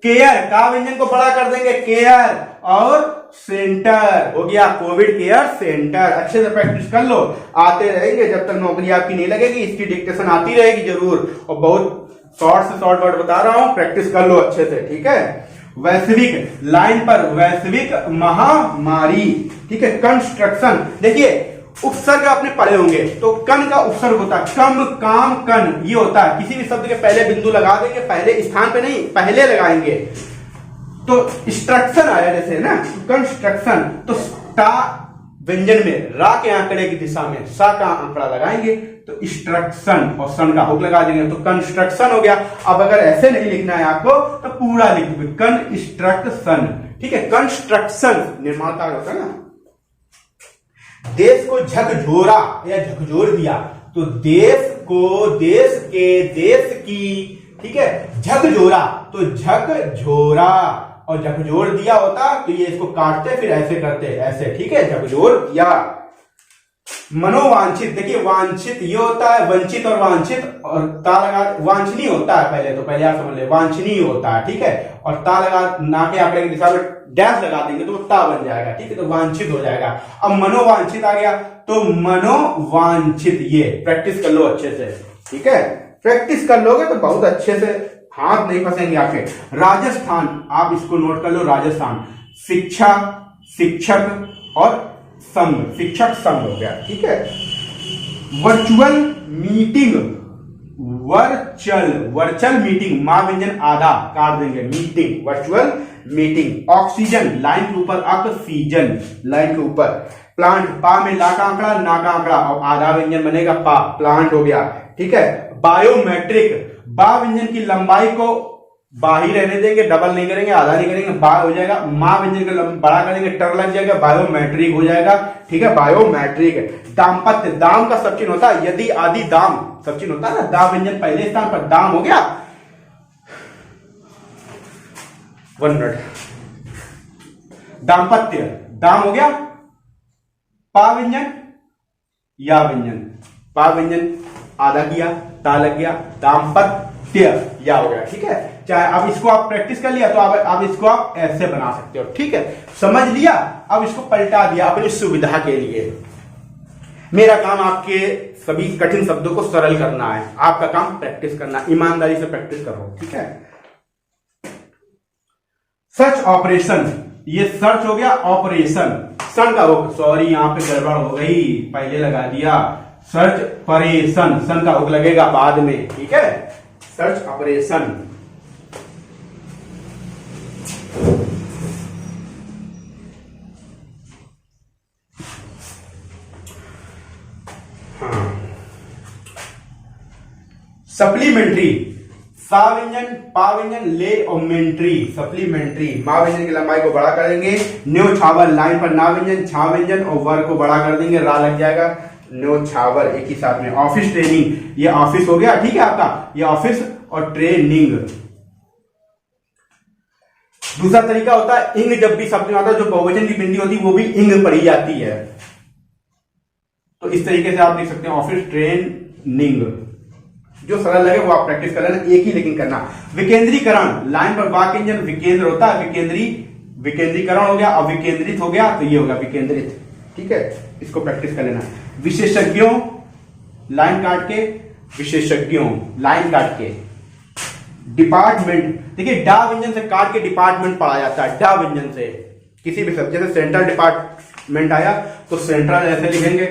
केयर, का व्यंजन को बड़ा कर देंगे, केयर और सेंटर हो गया कोविड केयर सेंटर। अच्छे से प्रैक्टिस कर लो, आते रहेंगे जब तक नौकरी आपकी नहीं लगेगी, इसकी डिक्टेशन आती रहेगी जरूर, और बहुत शॉर्ट से शॉर्ट वर्ड बता रहा हूं, प्रैक्टिस कर लो अच्छे से, ठीक है। वैश्विक, लाइन पर वैश्विक महामारी, ठीक है। कंस्ट्रक्शन, देखिए उपसर्ग आपने पढ़े होंगे तो कन का उपसर्ग होता है, कम काम कन ये होता है, किसी भी शब्द के पहले बिंदु लगा देंगे, पहले स्थान पे नहीं, पहले लगाएंगे। तो इंस्ट्रक्शन आया जैसे ना, कंस्ट्रक्शन तो टा व्यंजन में रा के आंकड़े की दिशा में सा का आंकड़ा लगाएंगे तो इंस्ट्रक्शन और सन का हुक लगा देंगे तो कंस्ट्रक्शन हो गया। अब अगर ऐसे नहीं लिखना है आपको तो पूरा लिख दो कंस्ट्रक्शन, ठीक है। कंस्ट्रक्शन निर्माण कार्य होता है ना। देश को झकझोरा या झकझोर दिया तो देश को, देश के, देश की, ठीक है। झकझोरा तो झकझोरा, और झकझोर दिया होता तो ये इसको काटते फिर ऐसे करते, ऐसे, ठीक है, झकझोर दिया। मनोवांछित, देखिए वांछित ये होता है, वंचित और वांछित, और ता लगा, वांछनीय होता है पहले, तो पहले आप समझ ले, वांछनीय होता है, ठीक है। और ता लगा, ना के आंकड़े की दिशा में डैश लगा देंगे तो ता बन जाएगा, ठीक है, तो वांछित हो जाएगा। अब मनोवांछित आ गया तो मनोवांछित, ये प्रैक्टिस कर लो अच्छे से, ठीक है। प्रैक्टिस कर लोगे तो बहुत अच्छे से हाथ नहीं फंसेंगे आपके। राजस्थान, आप इसको नोट कर लो, राजस्थान शिक्षा, शिक्षक और संघ, शिक्षक संघ हो गया, ठीक है। वर्चुअल मीटिंग, वर्चुअल मीटिंग, मां व्यंजन आधा काट देंगे, meeting, virtual meeting. Oxygen, line के ऊपर ऑक्सीजन, लाइन के ऊपर। प्लांट, पा में ला का आंकड़ा ना का आंकड़ा और आधा व्यंजन बनेगा पा, प्लांट हो गया, ठीक है। बायोमेट्रिक, बा व्यंजन की लंबाई को बा ही रहने देंगे, डबल नहीं करेंगे, आधा नहीं करेंगे, बा हो जाएगा। मां व्यंजन का बड़ा करेंगे, टर लग जाएगा, बायोमेट्रिक हो जाएगा, ठीक है, बायोमेट्रिक। दाम्पत्य, दाम का सब चिन्ह होता है, यदि आदि दाम सब चिन्ह होता है ना, दा व्यंजन पहले स्थान पर, दाम हो गया। 1 मिनट, दाम्पत्य, दाम हो गया, पा व्यंजन या व्यंजन, पा व्यंजन आधा किया, ता लग गया, दाम्पत्य या हो गया, ठीक है। चाहे अब इसको आप प्रैक्टिस कर लिया तो अब इसको आप ऐसे बना सकते हो, ठीक है, समझ लिया। अब इसको पलटा दिया अपनी सुविधा के लिए। मेरा काम आपके सभी कठिन शब्दों को सरल करना है, आपका काम प्रैक्टिस करना, ईमानदारी से प्रैक्टिस करो, ठीक है। सर्च ऑपरेशन, ये सर्च हो गया, ऑपरेशन सन का हो, सॉरी यहां पे गड़बड़ हो गई, पहले लगा दिया। सर्च परेशन, सन का हुक लगेगा बाद में, ठीक है। सर्च ऑपरेशन, सप्लीमेंट्री, सा व्यंजन, पा व्यंजन, ले और मेंट्री, सप्लीमेंट्री। मा व्यंजन की लंबाई को बड़ा कर देंगे, न्यो छावर लाइन पर ना व्यंजन, छा व्यंजन और वर को बड़ा कर देंगे, रा लग जाएगा, न्यो छावर एक ही साथ में। ऑफिस ट्रेनिंग, ये ऑफिस हो गया, ठीक है आपका, ये ऑफिस और ट्रेनिंग। दूसरा तरीका होता है इंग, जब भी शब्द में आता है जो बहुवचन की बिंदी होती है वो भी इंग पढ़ी जाती है। तो इस तरीके से आप लिख सकते हैं ऑफिस ट्रेनिंग। जो सरल लगे वो आप प्रैक्टिस कर लेना, एक ही लेकिन करना। विकेंद्रीकरण, लाइन पर वाक्यांजन विकेंद्र होता है, विकेंद्रीकरण हो गया, अविकेंद्रित हो गया तो ये होगा विकेंद्रित, ठीक है, इसको प्रैक्टिस कर लेना। विशेषज्ञों, लाइन काट के, विशेषज्ञों लाइन काट के। डिपार्टमेंट, देखिए डा व्यंजन से काट के डिपार्टमेंट पढ़ा जाता है, डा व्यंजन से किसी भी शब्द, जैसे सेंट्रल डिपार्टमेंट आया तो सेंट्रल ऐसे लिखेंगे,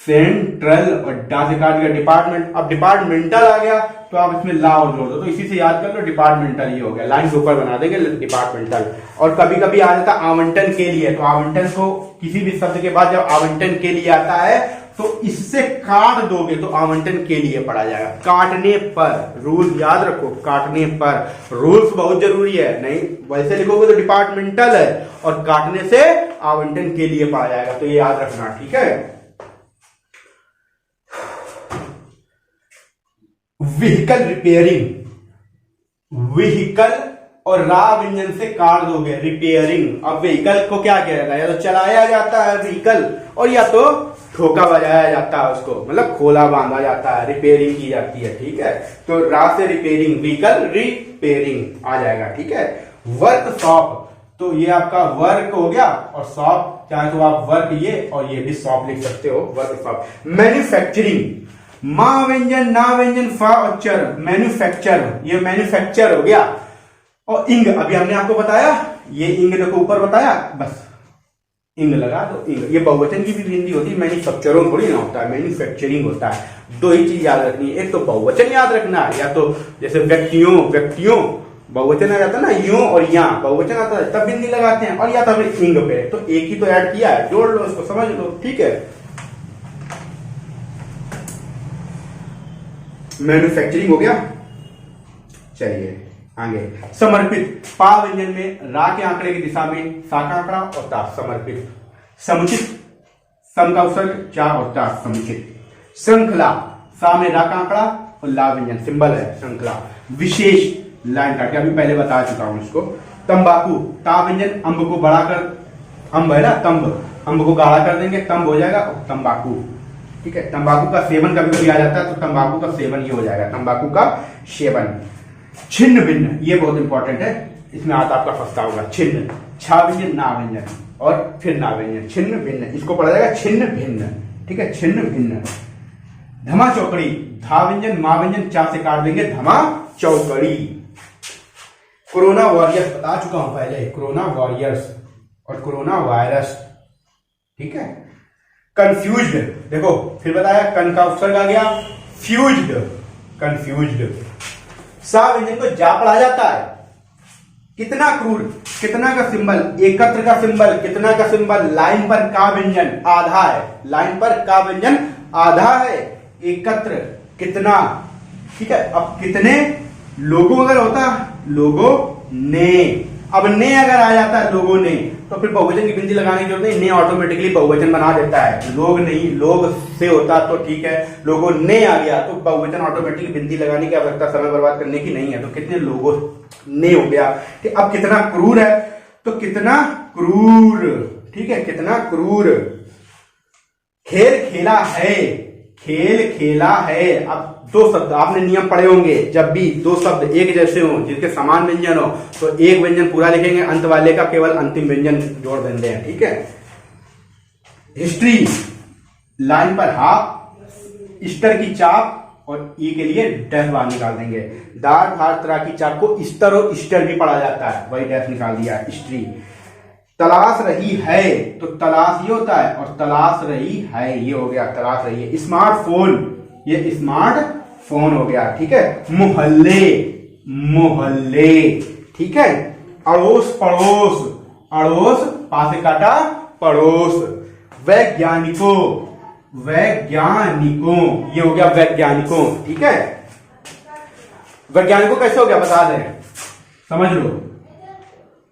सेंट्रल, और डा से काट के डिपार्टमेंट। अब डिपार्टमेंटल आ गया तो आप इसमें ला और जोड़ दो, तो इसी से याद कर लो, डिपार्टमेंटल ये हो गया, लाइन के ऊपर बना देंगे डिपार्टमेंटल। और कभी कभी आ जाता आवंटन के लिए, तो आवंटन को किसी भी शब्द के बाद जब आवंटन के लिए आता है तो इससे काट दोगे तो आवंटन के लिए पढ़ा जाएगा। काटने पर, रूल याद रखो, काटने पर, रूल्स बहुत जरूरी है, नहीं वैसे लिखोगे तो डिपार्टमेंटल है और काटने से आवंटन के लिए पढ़ा जाएगा, तो ये याद रखना, ठीक है। व्हीकल रिपेयरिंग, व्हीकल और रा व्यंजन से काट दोगे, रिपेयरिंग। अब व्हीकल को क्या किया जाता है, या तो चलाया जाता है व्हीकल, और या तो ठोका बजाया जाता है उसको, मतलब खोला बांधा जाता है, रिपेयरिंग की जाती है, ठीक है। तो रा से रिपेयरिंग, व्हीकल रिपेयरिंग आ जाएगा, ठीक है। वर्कशॉप, तो ये आपका वर्क हो गया, और शॉप चाहे तो आप वर्क ये और ये भी शॉप लिख सकते हो, वर्कशॉप। मैन्युफैक्चरिंग, मा व्यंजन, ना व्यंजन, फा और चर, मैन्युफैक्चर, ये मैन्युफैक्चर हो गया। और इंग, अभी हमने आपको बताया, ये इंग देखो ऊपर बताया, बस इंग लगा दो, इंग। ये बहुवचन की भी हिंदी होती है, मैन्युफैक्चरिंग थोड़ी ना होता है, मैन्युफैक्चरिंग होता है। दो ही चीज याद रखनी है, एक तो बहुवचन याद रखना है, या तो जैसे व्यक्तियों, व्यक्तियों बहुवचन आ जाता है ना, यूं और यहाँ बहुवचन आता है तब बिंदी लगाते हैं, और या तो इंग पे, तो एक ही तो ऐड किया है, जोड़ लो इसको, समझ लो, ठीक है। मैन्युफैक्चरिंग हो गया। चलिए आगे, समर्पित, पा व्यंजन में रा के आंकड़े की दिशा में सा का आंकड़ा और ता, समर्पित। समुचित, सम का उपसर्ग चा और ता, समुचित। श्रृंखला, सा में रा का आंकड़ा और ला व्यंजन, सिंबल है श्रृंखला। विशेष, लाइन काट के अभी पहले बता चुका हूं इसको। तंबाकू, ता व्यंजन, अंब को बढ़ाकर, अंब है ना तंब, अंब को गाढ़ा कर देंगे, तंब हो जाएगा तंबाकू, ठीक है। तंबाकू का सेवन कभी कभी आ जाता है, तो तंबाकू का सेवन ये हो जाएगा, तंबाकू का सेवन। छिन्न भिन्न, ये बहुत इंपॉर्टेंट है, इसमें आता आपका फंसता होगा, छिन्न, छा व्यंजन, ना व्यंजन और फिर ना व्यंजन, छिन्न भिन्न, इसको पढ़ा जाएगा छिन्न भिन्न, ठीक है, छिन्न भिन्न। धमा चौकड़ी, धा व्यंजन, मा व्यंजन, चा से काट देंगे, धमा चौकड़ी। कोरोना वॉरियर्स, बता चुका हूं पहले, कोरोना वॉरियर्स और कोरोना वायरस, ठीक है। कंफ्यूज्ड, देखो फिर बताया, कन का उपसर्ग आ गया, फ्यूज्ड, कंफ्यूज्ड। सा व्यंजन को जा पढ़ा जाता है। कितना क्रूर, कितना का सिंबल, एकत्र का सिंबल, कितना का सिंबल, लाइन पर का व्यंजन आधा है, लाइन पर का व्यंजन आधा है, एकत्र कितना, ठीक है। अब कितने, लोगों अगर होता, लोगों ने, अब ने अगर आ जाता है लोगों ने, तो फिर बहुवचन की बिंदी लगाने की जरूरत नहीं, ने ऑटोमेटिकली बहुवचन बना देता है। लोग नहीं, लोग से होता तो ठीक है, लोगों ने आ गया तो बहुवचन ऑटोमेटिकली बिंदी लगाने की आवश्यकता समय बर्बाद करने की नहीं है, तो कितने लोगों ने हो गया। ठीक, अब कितना क्रूर है, तो कितना क्रूर, ठीक है, कितना क्रूर। खेल खेला है, खेल खेला है। अब दो शब्द आपने नियम पढ़े होंगे, जब भी दो शब्द एक जैसे हो, जिनके समान व्यंजन हो, तो एक व्यंजन पूरा लिखेंगे, अंत वाले का केवल अंतिम व्यंजन जोड़ देते हैं, ठीक है। हिस्ट्री, लाइन पर हाफ, स्टर की चाप और ई के लिए डैश बाहर निकाल देंगे। दार भार तरह की चाप को स्तर और स्टर भी पढ़ा जाता है, वही डैश निकाल दिया, हिस्ट्री। तलाश रही है, तो तलाश ये होता है और तलाश रही है ये हो गया, तलाश रही है। स्मार्टफोन, ये स्मार्ट फोन हो गया, ठीक है। मोहल्ले, मोहल्ले, ठीक है। अड़ोस पड़ोस, अड़ोस पास से काटा पड़ोस। वैज्ञानिकों, वैज्ञानिकों, ये हो गया वैज्ञानिकों, ठीक है। वैज्ञानिकों कैसे हो गया बता दें, समझ लो,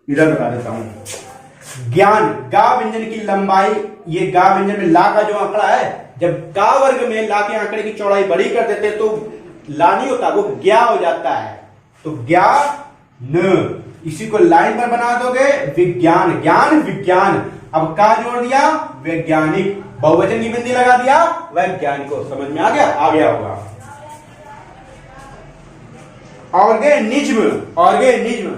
इधर बता देता हूं। ज्ञान, गा व्यंजन की लंबाई, ये गा व्यंजन में ला का जो आंकड़ा है, जब का वर्ग में ला के आंकड़े की चौड़ाई बड़ी कर देते तो ला नहीं होता, वो ज्ञा हो जाता है। तो ज्ञा न, इसी को लाइन पर बना दोगे विज्ञान, ज्ञान विज्ञान। अब का जोड़ दिया वैज्ञानिक, बहुवचन की बिंदी लगा दिया वैज्ञानिकों। समझ में आ गया होगा। ऑर्गेनिज्म, ऑर्गेनिज्म,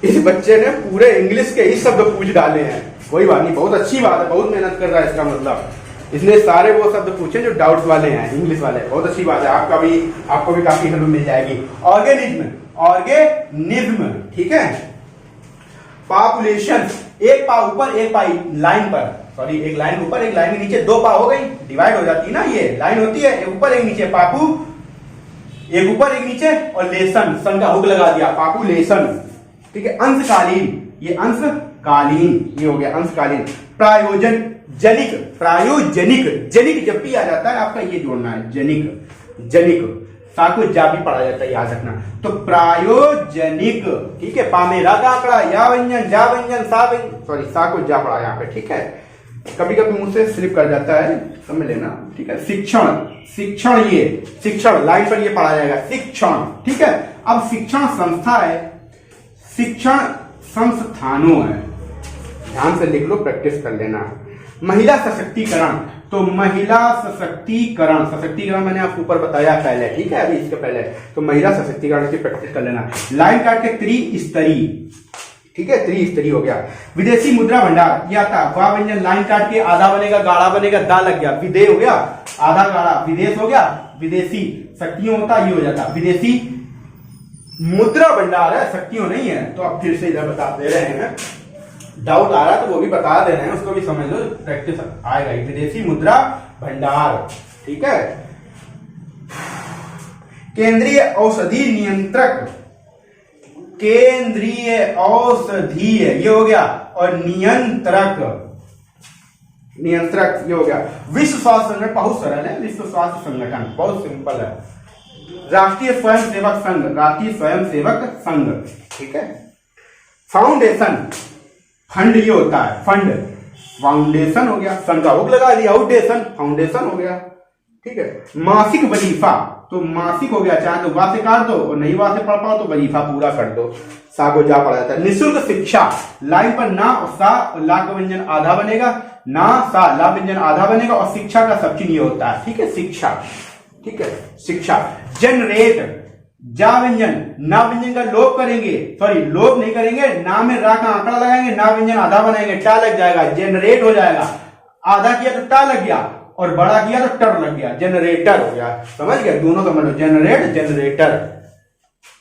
इस बच्चे ने पूरे इंग्लिश के ही शब्द पूछ डाले हैं। कोई बात नहीं, बहुत अच्छी बात है, बहुत मेहनत कर रहा है। इसका मतलब इसने सारे वो शब्द पूछे जो डाउट्स वाले हैं, इंग्लिश वाले। बहुत अच्छी बात है, आपको भी काफी हेल्प मिल जाएगी। ऑर्गेनिज्म, ऑर्गेनिज्म, ठीक है। पॉपुलेशन, एक पा ऊपर एक पा लाइन पर, सॉरी एक लाइन ऊपर एक लाइन के नीचे, दो पा हो गई, डिवाइड हो जाती है ना, ये लाइन होती है, एक ऊपर एक नीचे, पापू एक ऊपर एक नीचे, और लेसन, सन का हुक लगा दिया, पॉपुलेशन, ठीक है। अंशकालीन, ये अंशकालीन, ये हो गया अंशकालीन। प्रायोजन, जनिक, प्रायोजनिक, जनिक जब भी आ जाता है आपका ये जोड़ना है, जनिक, जनिक, सा को जा भी पढ़ा जाता है, याद रखना। तो प्रायोजनिक, ठीक है। पामेरा का आंकड़ा, या व्यंजन, जा व्यंजन, सा व्यंजन, सॉरी सा को जा पढ़ा यहाँ पे, ठीक है। कभी कभी मुझसे स्लिप कर जाता है, समझ लेना, ठीक है। शिक्षण, शिक्षण, ये शिक्षण लाइन पर ये पढ़ा जाएगा, शिक्षण, ठीक है। अब शिक्षण संस्था है, शिक्षण संस्थानों है, ध्यान से लिख लो, प्रैक्टिस कर लेना। महिला सशक्तिकरण, तो महिला सशक्तिकरण, सशक्तिकरण मैंने आपको ऊपर बताया पहले, ठीक है, अभी इसके पहले। तो महिला सशक्तिकरण की प्रैक्टिस कर लेना। लाइन काट के त्रिस्तरीय, ठीक है, त्रिस्तरीय हो गया। विदेशी मुद्रा भंडार, ये आता, वा व्यंजन लाइन काट के आधा बनेगा, गाढ़ा बनेगा, दा लग गया, विदेह हो गया, आधा गाढ़ा, विदेश हो गया, विदेशी, शक्तियों होता ये हो जाता, विदेशी मुद्रा भंडार है, शक्तियों नहीं है। तो अब फिर से इधर बता दे रहे हैं, डाउट आ रहा है तो वो भी बता दे रहे हैं, उसको भी समझ लो, प्रैक्टिस आएगा। विदेशी मुद्रा भंडार, ठीक है। केंद्रीय औषधि नियंत्रक, केंद्रीय औषधीय ये हो गया, और नियंत्रक, नियंत्रक ये हो गया। विश्व स्वास्थ्य संगठन बहुत सरल है, विश्व स्वास्थ्य संगठन बहुत सिंपल है। राष्ट्रीय स्वयंसेवक संघ, राष्ट्रीय स्वयंसेवक संघ, ठीक है। फाउंडेशन, फंड ये होता है, फंड, फाउंडेशन हो गया, सन का हुक लगा दिया, आउटडेशन, फाउंडेशन हो गया, ठीक है। मासिक वजीफा, तो मासिक हो गया, चाहे तो वा से काट दो और नहीं वा से पढ़ पाओ तो वजीफा पूरा कर दो, सा को जा पढ़ा जाता है। निःशुल्क शिक्षा, लाइन पर ना और सा और ला का व्यंजन आधा बनेगा, ना सा ला व्यंजन आधा बनेगा, और शिक्षा का सब चीज ये होता है, ठीक है, शिक्षा, ठीक है, शिक्षा। जनरेट, जा व्यंजन, ना व्यंजन का लोप करेंगे, सॉरी लोप नहीं करेंगे, ना में रा का आंकड़ा लगाएंगे, ना व्यंजन आधा बनाएंगे, टा लग जाएगा, जनरेट हो जाएगा, आधा किया तो टा लग गया, और बड़ा किया तो टर लग गया, जनरेटर हो गया। समझ गया, दोनों समझ लो, जनरेट, जनरेटर,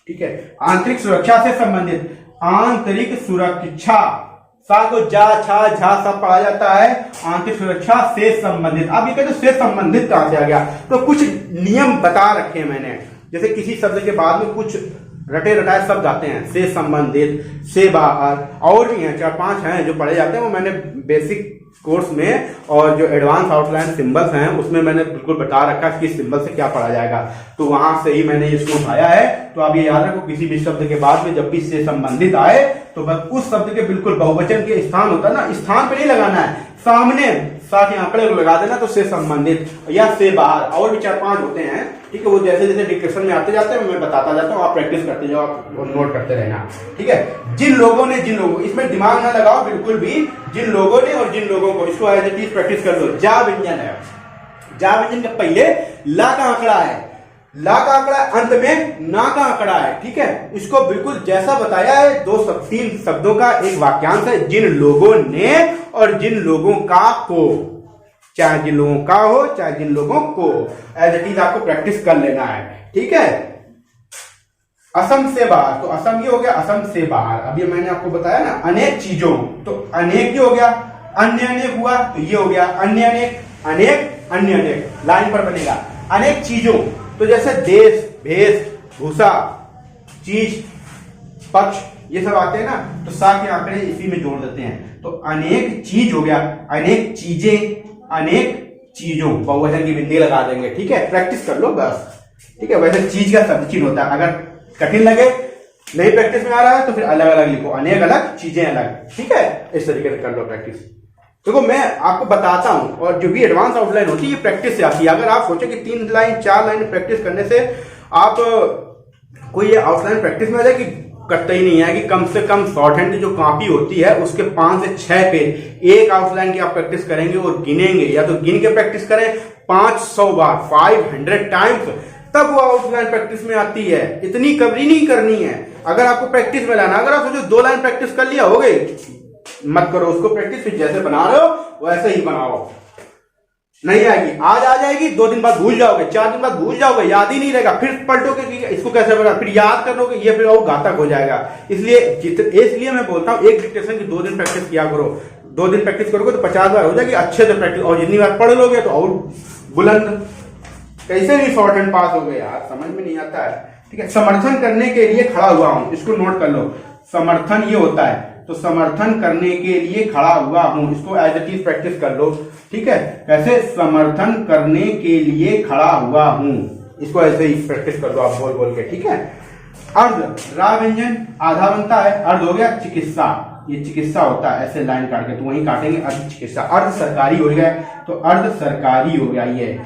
ठीक है। आंतरिक सुरक्षा से संबंधित, आंतरिक सुरक्षा, सा को जा छा झा सब पढ़ा जाता है, आंतरिक सुरक्षा से संबंधित। अब ये कहते से संबंधित कहां से आ गया, तो कुछ नियम बता रखे हैं मैंने, जैसे किसी शब्द के बाद में कुछ रटे रटाए शब्द आते हैं, से संबंधित, से बाहर, और भी हैं, 4-5 हैं जो पढ़े जाते हैं, वो मैंने बेसिक कोर्स में और जो एडवांस आउटलाइन सिंबल्स हैं उसमें मैंने बिल्कुल बता रखा है कि सिंबल से क्या पढ़ा जाएगा, तो वहां से ही मैंने इसको उठाया है। तो आप ये याद रखो, किसी भी शब्द के बाद में जब भी से संबंधित आए तो बस उस शब्द के बिल्कुल बहुवचन के स्थान होता है ना, स्थान पे नहीं लगाना है, सामने सा के आंकड़े को लगा देना, तो से संबंधित या से बाहर, और भी 4-5 होते हैं, ठीक है। वो जैसे जैसे डिस्कशन में आते जाते हैं मैं बताता जाता हूँ, आप प्रैक्टिस करते जाओ, आप नोट करते रहना, ठीक है। जिन लोगों ने, इसमें दिमाग ना लगाओ बिल्कुल भी, जिन लोगों ने और जिन लोगों को, इसको एज इट इज प्रैक्टिस कर लो। जा व्यंजन है, जा व्यंजन के पहले ला का आंकड़ा है, ला का आंकड़ा अंत में ना का आंकड़ा है, ठीक है। इसको बिल्कुल जैसा बताया है, 3 शब्दों का एक वाक्यांश है, जिन लोगों ने और जिन लोगों का को, चाहे जिन लोगों का हो चाहे जिन लोगों को, एज इट इज आपको प्रैक्टिस कर लेना है, ठीक है। असम से बाहर, तो असम ये हो गया, असम से बाहर। अभी मैंने आपको बताया ना अनेक चीजों, तो अनेक ये हो गया, अन्य अनेक हुआ तो ये हो गया अन्य अनेक, अनेक अन्य अनेक, लाइन पर बनेगा। अनेक चीजों, तो जैसे देश, भेष, भूषा, चीज, पक्ष, ये सब आते हैं ना, तो सा के आंकड़े इसी में जोड़ देते हैं, तो अनेक चीज हो गया, अनेक चीजें, अनेक चीजों, बहुवचन की बिंदी लगा देंगे, ठीक है। प्रैक्टिस कर लो बस, ठीक है, वैसे चीज का सब चिन्ह होता है। अगर कठिन लगे, नहीं प्रैक्टिस में आ रहा है, तो फिर अलग अलग लिखो, अनेक अलग चीजें अलग। ठीक है, इस तरीके से कर लो प्रैक्टिस। देखो मैं आपको बताता हूं, और जो भी एडवांस आउटलाइन होती है ये प्रैक्टिस से आती है। अगर आप सोचे कि 3 लाइन 4 लाइन प्रैक्टिस करने से आप कोई ये आउटलाइन प्रैक्टिस में आ जाए, कि करता ही नहीं है, कि कम से कम शॉर्ट हैंड की जो कॉपी होती है उसके 5 से 6 पेज एक आउटलाइन की आप प्रैक्टिस करेंगे और गिनेंगे, या तो गिन के प्रैक्टिस करें 500 बार 500 टाइम्स, तब वो आउटलाइन प्रैक्टिस में आती है। इतनी कवरी नहीं करनी है अगर आपको प्रैक्टिस में लाना। अगर आप सोचो 2 लाइन प्रैक्टिस कर लिया हो गई, मत करो उसको प्रैक्टिस। फिर जैसे बना रहे हो वैसे ही बनाओ, नहीं आएगी आज आ जाएगी, 2 दिन बाद भूल जाओगे, 4 दिन बाद भूल जाओगे, याद ही नहीं रहेगा। फिर पलटोगे कि इसको कैसे बना, फिर याद कर लोगे, ये फिर वो घातक हो जाएगा। इसलिए मैं बोलता हूं एक डिक्टेशन की 2 दिन प्रैक्टिस किया करो। 2 दिन प्रैक्टिस करोगे तो 50 बार हो जाएगी अच्छे से प्रैक्टिस, और जितनी बार पढ़ लोगे तो और बुलंद। कैसे भी शॉर्ट हैंड पास हो गए यार, समझ में नहीं आता है। ठीक है, समर्थन करने के लिए खड़ा हुआ हूं, इसको नोट कर लो। समर्थन ये होता है, तो समर्थन करने के लिए खड़ा हुआ हूं, इसको एज इट इज प्रैक्टिस कर लो। ठीक है, कैसे, समर्थन करने के लिए खड़ा हुआ हूं, इसको ऐसे ही प्रैक्टिस कर लो आप बोल बोल के। ठीक है, अर्ध, रा व्यंजन आधा बनता है, अर्ध हो गया चिकित्सा, ये चिकित्सा होता है, ऐसे लाइन काट के तो वहीं काटेंगे, अर्ध चिकित्सा। अर्ध सरकारी हो गया, तो अर्ध सरकारी हो गया ये।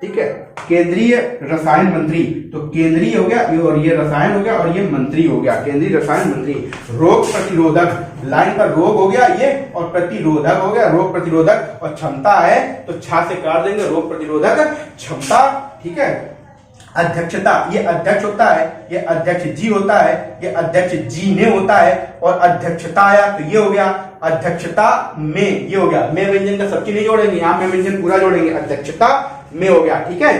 ठीक है, केंद्रीय रसायन मंत्री, तो केंद्रीय हो गया, और ये रसायन हो गया, और ये मंत्री हो गया, केंद्रीय रसायन मंत्री। रोग प्रतिरोधक, लाइन पर रोग हो गया ये, और प्रतिरोधक हो गया, रोग प्रतिरोधक, और क्षमता है तो छा से काट देंगे, रोग प्रतिरोधक क्षमता। ठीक है, अध्यक्षता, ये अध्यक्ष होता है, ये अध्यक्ष जी होता है, ये अध्यक्ष जी ने होता है, और अध्यक्षता आया तो ये हो गया अध्यक्षता में, ये हो गया। में व्यंजन का सब चीज नहीं जोड़ेंगे, यहां में व्यंजन पूरा जोड़ेंगे, अध्यक्षता में हो गया। ठीक है,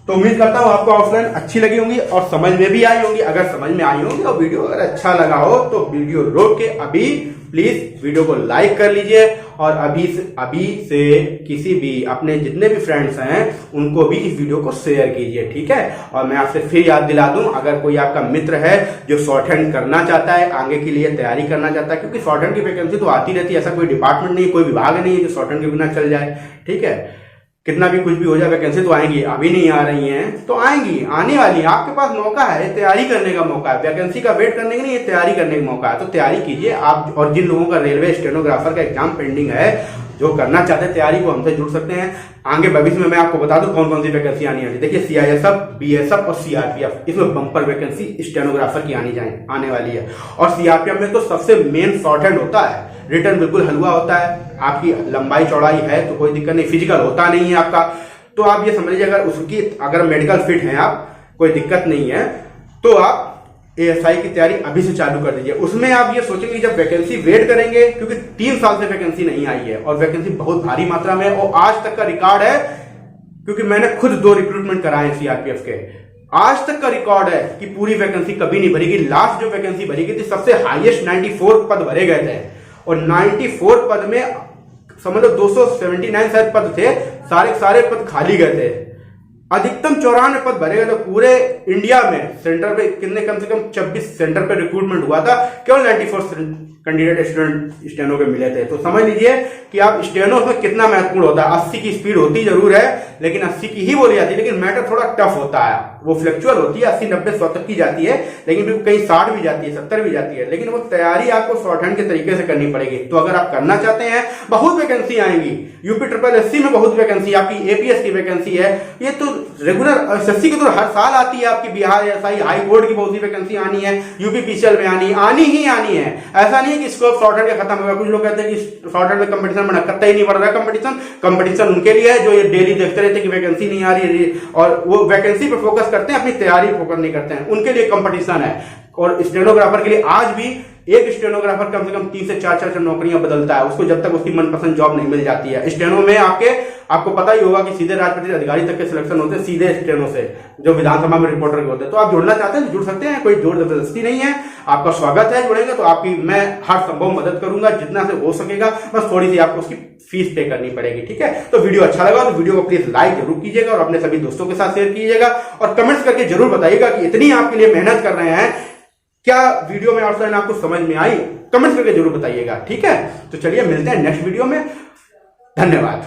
तो उम्मीद करता हूं आपको ऑफलाइन अच्छी लगी होंगी और समझ में भी आई होंगी। अगर समझ में आई होंगी और वीडियो अगर अच्छा लगा हो तो वीडियो रोक के अभी प्लीज वीडियो को लाइक कर लीजिए, और अभी से किसी भी अपने जितने भी फ्रेंड्स हैं उनको भी इस वीडियो को शेयर कीजिए। ठीक है, और मैं आपसे फिर याद दिला दूं, अगर कोई आपका मित्र है जो शॉर्ट हैंड करना चाहता है, आगे के लिए तैयारी करना चाहता है, क्योंकि शॉर्ट हैंड की वैकेंसी तो आती रहती है, ऐसा कोई डिपार्टमेंट नहीं, कोई विभाग नहीं है जो शॉर्ट हैंड के बिना चल जाए। ठीक है, कितना भी कुछ भी हो जाए वैकेंसी तो आएंगी, अभी नहीं आ रही हैं तो आएंगी, आने वाली है। आपके पास मौका है, तैयारी करने का मौका है, वैकेंसी का वेट करने का नहीं, तैयारी करने का मौका है, तो तैयारी कीजिए आप। और जिन लोगों का रेलवे स्टेनोग्राफर का एग्जाम पेंडिंग है, जो करना चाहते हैं तैयारी, को हमसे जुड़ सकते हैं। आगे भविष्य में मैं आपको बता दूं कौन कौन सी वैकेंसी आनी है। देखिए, सीआईएसएफ, बीएसएफ और सीआरपीएफ, इसमें बम्पर वैकेंसी स्टेनोग्राफर की आने वाली है। और सीआरपीएफ में तो सबसे मेन शॉर्ट हैंड होता है, रिटर्न बिल्कुल हलवा होता है, आपकी लंबाई चौड़ाई है तो कोई दिक्कत नहीं, फिजिकल होता नहीं है आपका, तो आप ये समझ लीजिए अगर मेडिकल फिट हैं आप, कोई दिक्कत नहीं है, तो आप एएसआई की तैयारी अभी से चालू कर दीजिए। उसमें आप ये सोचेंगे जब वैकेंसी वेट करेंगे, क्योंकि 3 साल से वैकेंसी नहीं आई है और वैकेंसी बहुत भारी मात्रा में, और आज तक का रिकॉर्ड है, क्योंकि मैंने खुद 2 रिक्रूटमेंट कराए सीआरपीएफ के, आज तक का रिकॉर्ड है कि पूरी वैकेंसी कभी नहीं भरी गई। लास्ट जो वैकेंसी भरी गई थी सबसे हाईएस्ट 94 पद भरे गए थे, और 94 पद में समझ लो 279 शायद पद थे, सारे पद खाली गए थे। अधिकतम 94 पद भरे गए थे पूरे इंडिया में। सेंटर पे कितने, कम से कम 26 सेंटर पे रिक्रूटमेंट हुआ था, केवल 94 कैंडिडेट स्टूडेंट स्टेनो पे मिले थे। तो समझ लीजिए कि आप स्टेनो में कितना महत्वपूर्ण होता है। 80 की स्पीड होती जरूर है, लेकिन 80 की ही बोली जाती है, लेकिन मैटर थोड़ा टफ होता है, वो फ्लेक्चुअल होती है, 80 90 100 तक की जाती है, लेकिन फिर कहीं 60 भी जाती है, 70 भी जाती है, लेकिन वो तैयारी आपको शॉर्ट हैंड के तरीके से करनी पड़ेगी। तो अगर आप करना चाहते हैं, बहुत वैकेंसी आएंगी, यूपी SSC में बहुत वैकेंसी, आपकी एपीएस की वैकेंसी है, ये तो रेगुलर SSC की तो हर साल आती है आपकी, बिहार एसआई हाई कोर्ट की बहुत सी वैकेंसी आनी है, यूपी पीसीएल में आनी ही आनी है। ऐसा नहीं है कि स्कोप शॉर्ट हैंड का खत्म होगा। कुछ लोग कहते हैं कि शॉर्ट हैंड में कंपटीशन बना, कतई नहीं बढ़ रहा है कंपटीशन उनके लिए है जो ये डेली देखते रहते हैं कि वैकेंसी नहीं आ रही है, और वो वैकेंसी पे फोकस करते हैं, अपनी तैयारी फोकस नहीं करते हैं, उनके लिए कंपटीशन है। और स्टेनोग्राफर के लिए आज भी एक स्टेनोग्राफर कम से कम 3 से 4 नौकरियां बदलता है, उसको जब तक उसकी मनपसंद जॉब नहीं मिल जाती है। स्टेनो में आपको पता ही होगा कि सीधे राजपत्रित अधिकारी तक के सिलेक्शन होते हैं सीधे स्टेनो से, जो विधानसभा में रिपोर्टर के होते हैं। तो आप जुड़ना चाहते हैं जुड़ सकते हैं, कोई जोर जबरदस्ती नहीं है, आपका स्वागत है। जुड़ेंगे तो आपकी मैं हर संभव मदद करूंगा जितना से हो सकेगा, बस थोड़ी सी आपको उसकी फीस पे करनी पड़ेगी। ठीक है, तो वीडियो अच्छा लगा तो वीडियो को प्लीज लाइक जरूर कीजिएगा और अपने सभी दोस्तों के साथ शेयर कीजिएगा, और कमेंट्स करके जरूर बताइएगा कि इतनी आपके लिए मेहनत कर रहे हैं, क्या वीडियो में आउटलाइन आपको समझ में आई, कमेंट्स करके जरूर बताइएगा। ठीक है, तो चलिए मिलते हैं नेक्स्ट वीडियो में, धन्यवाद।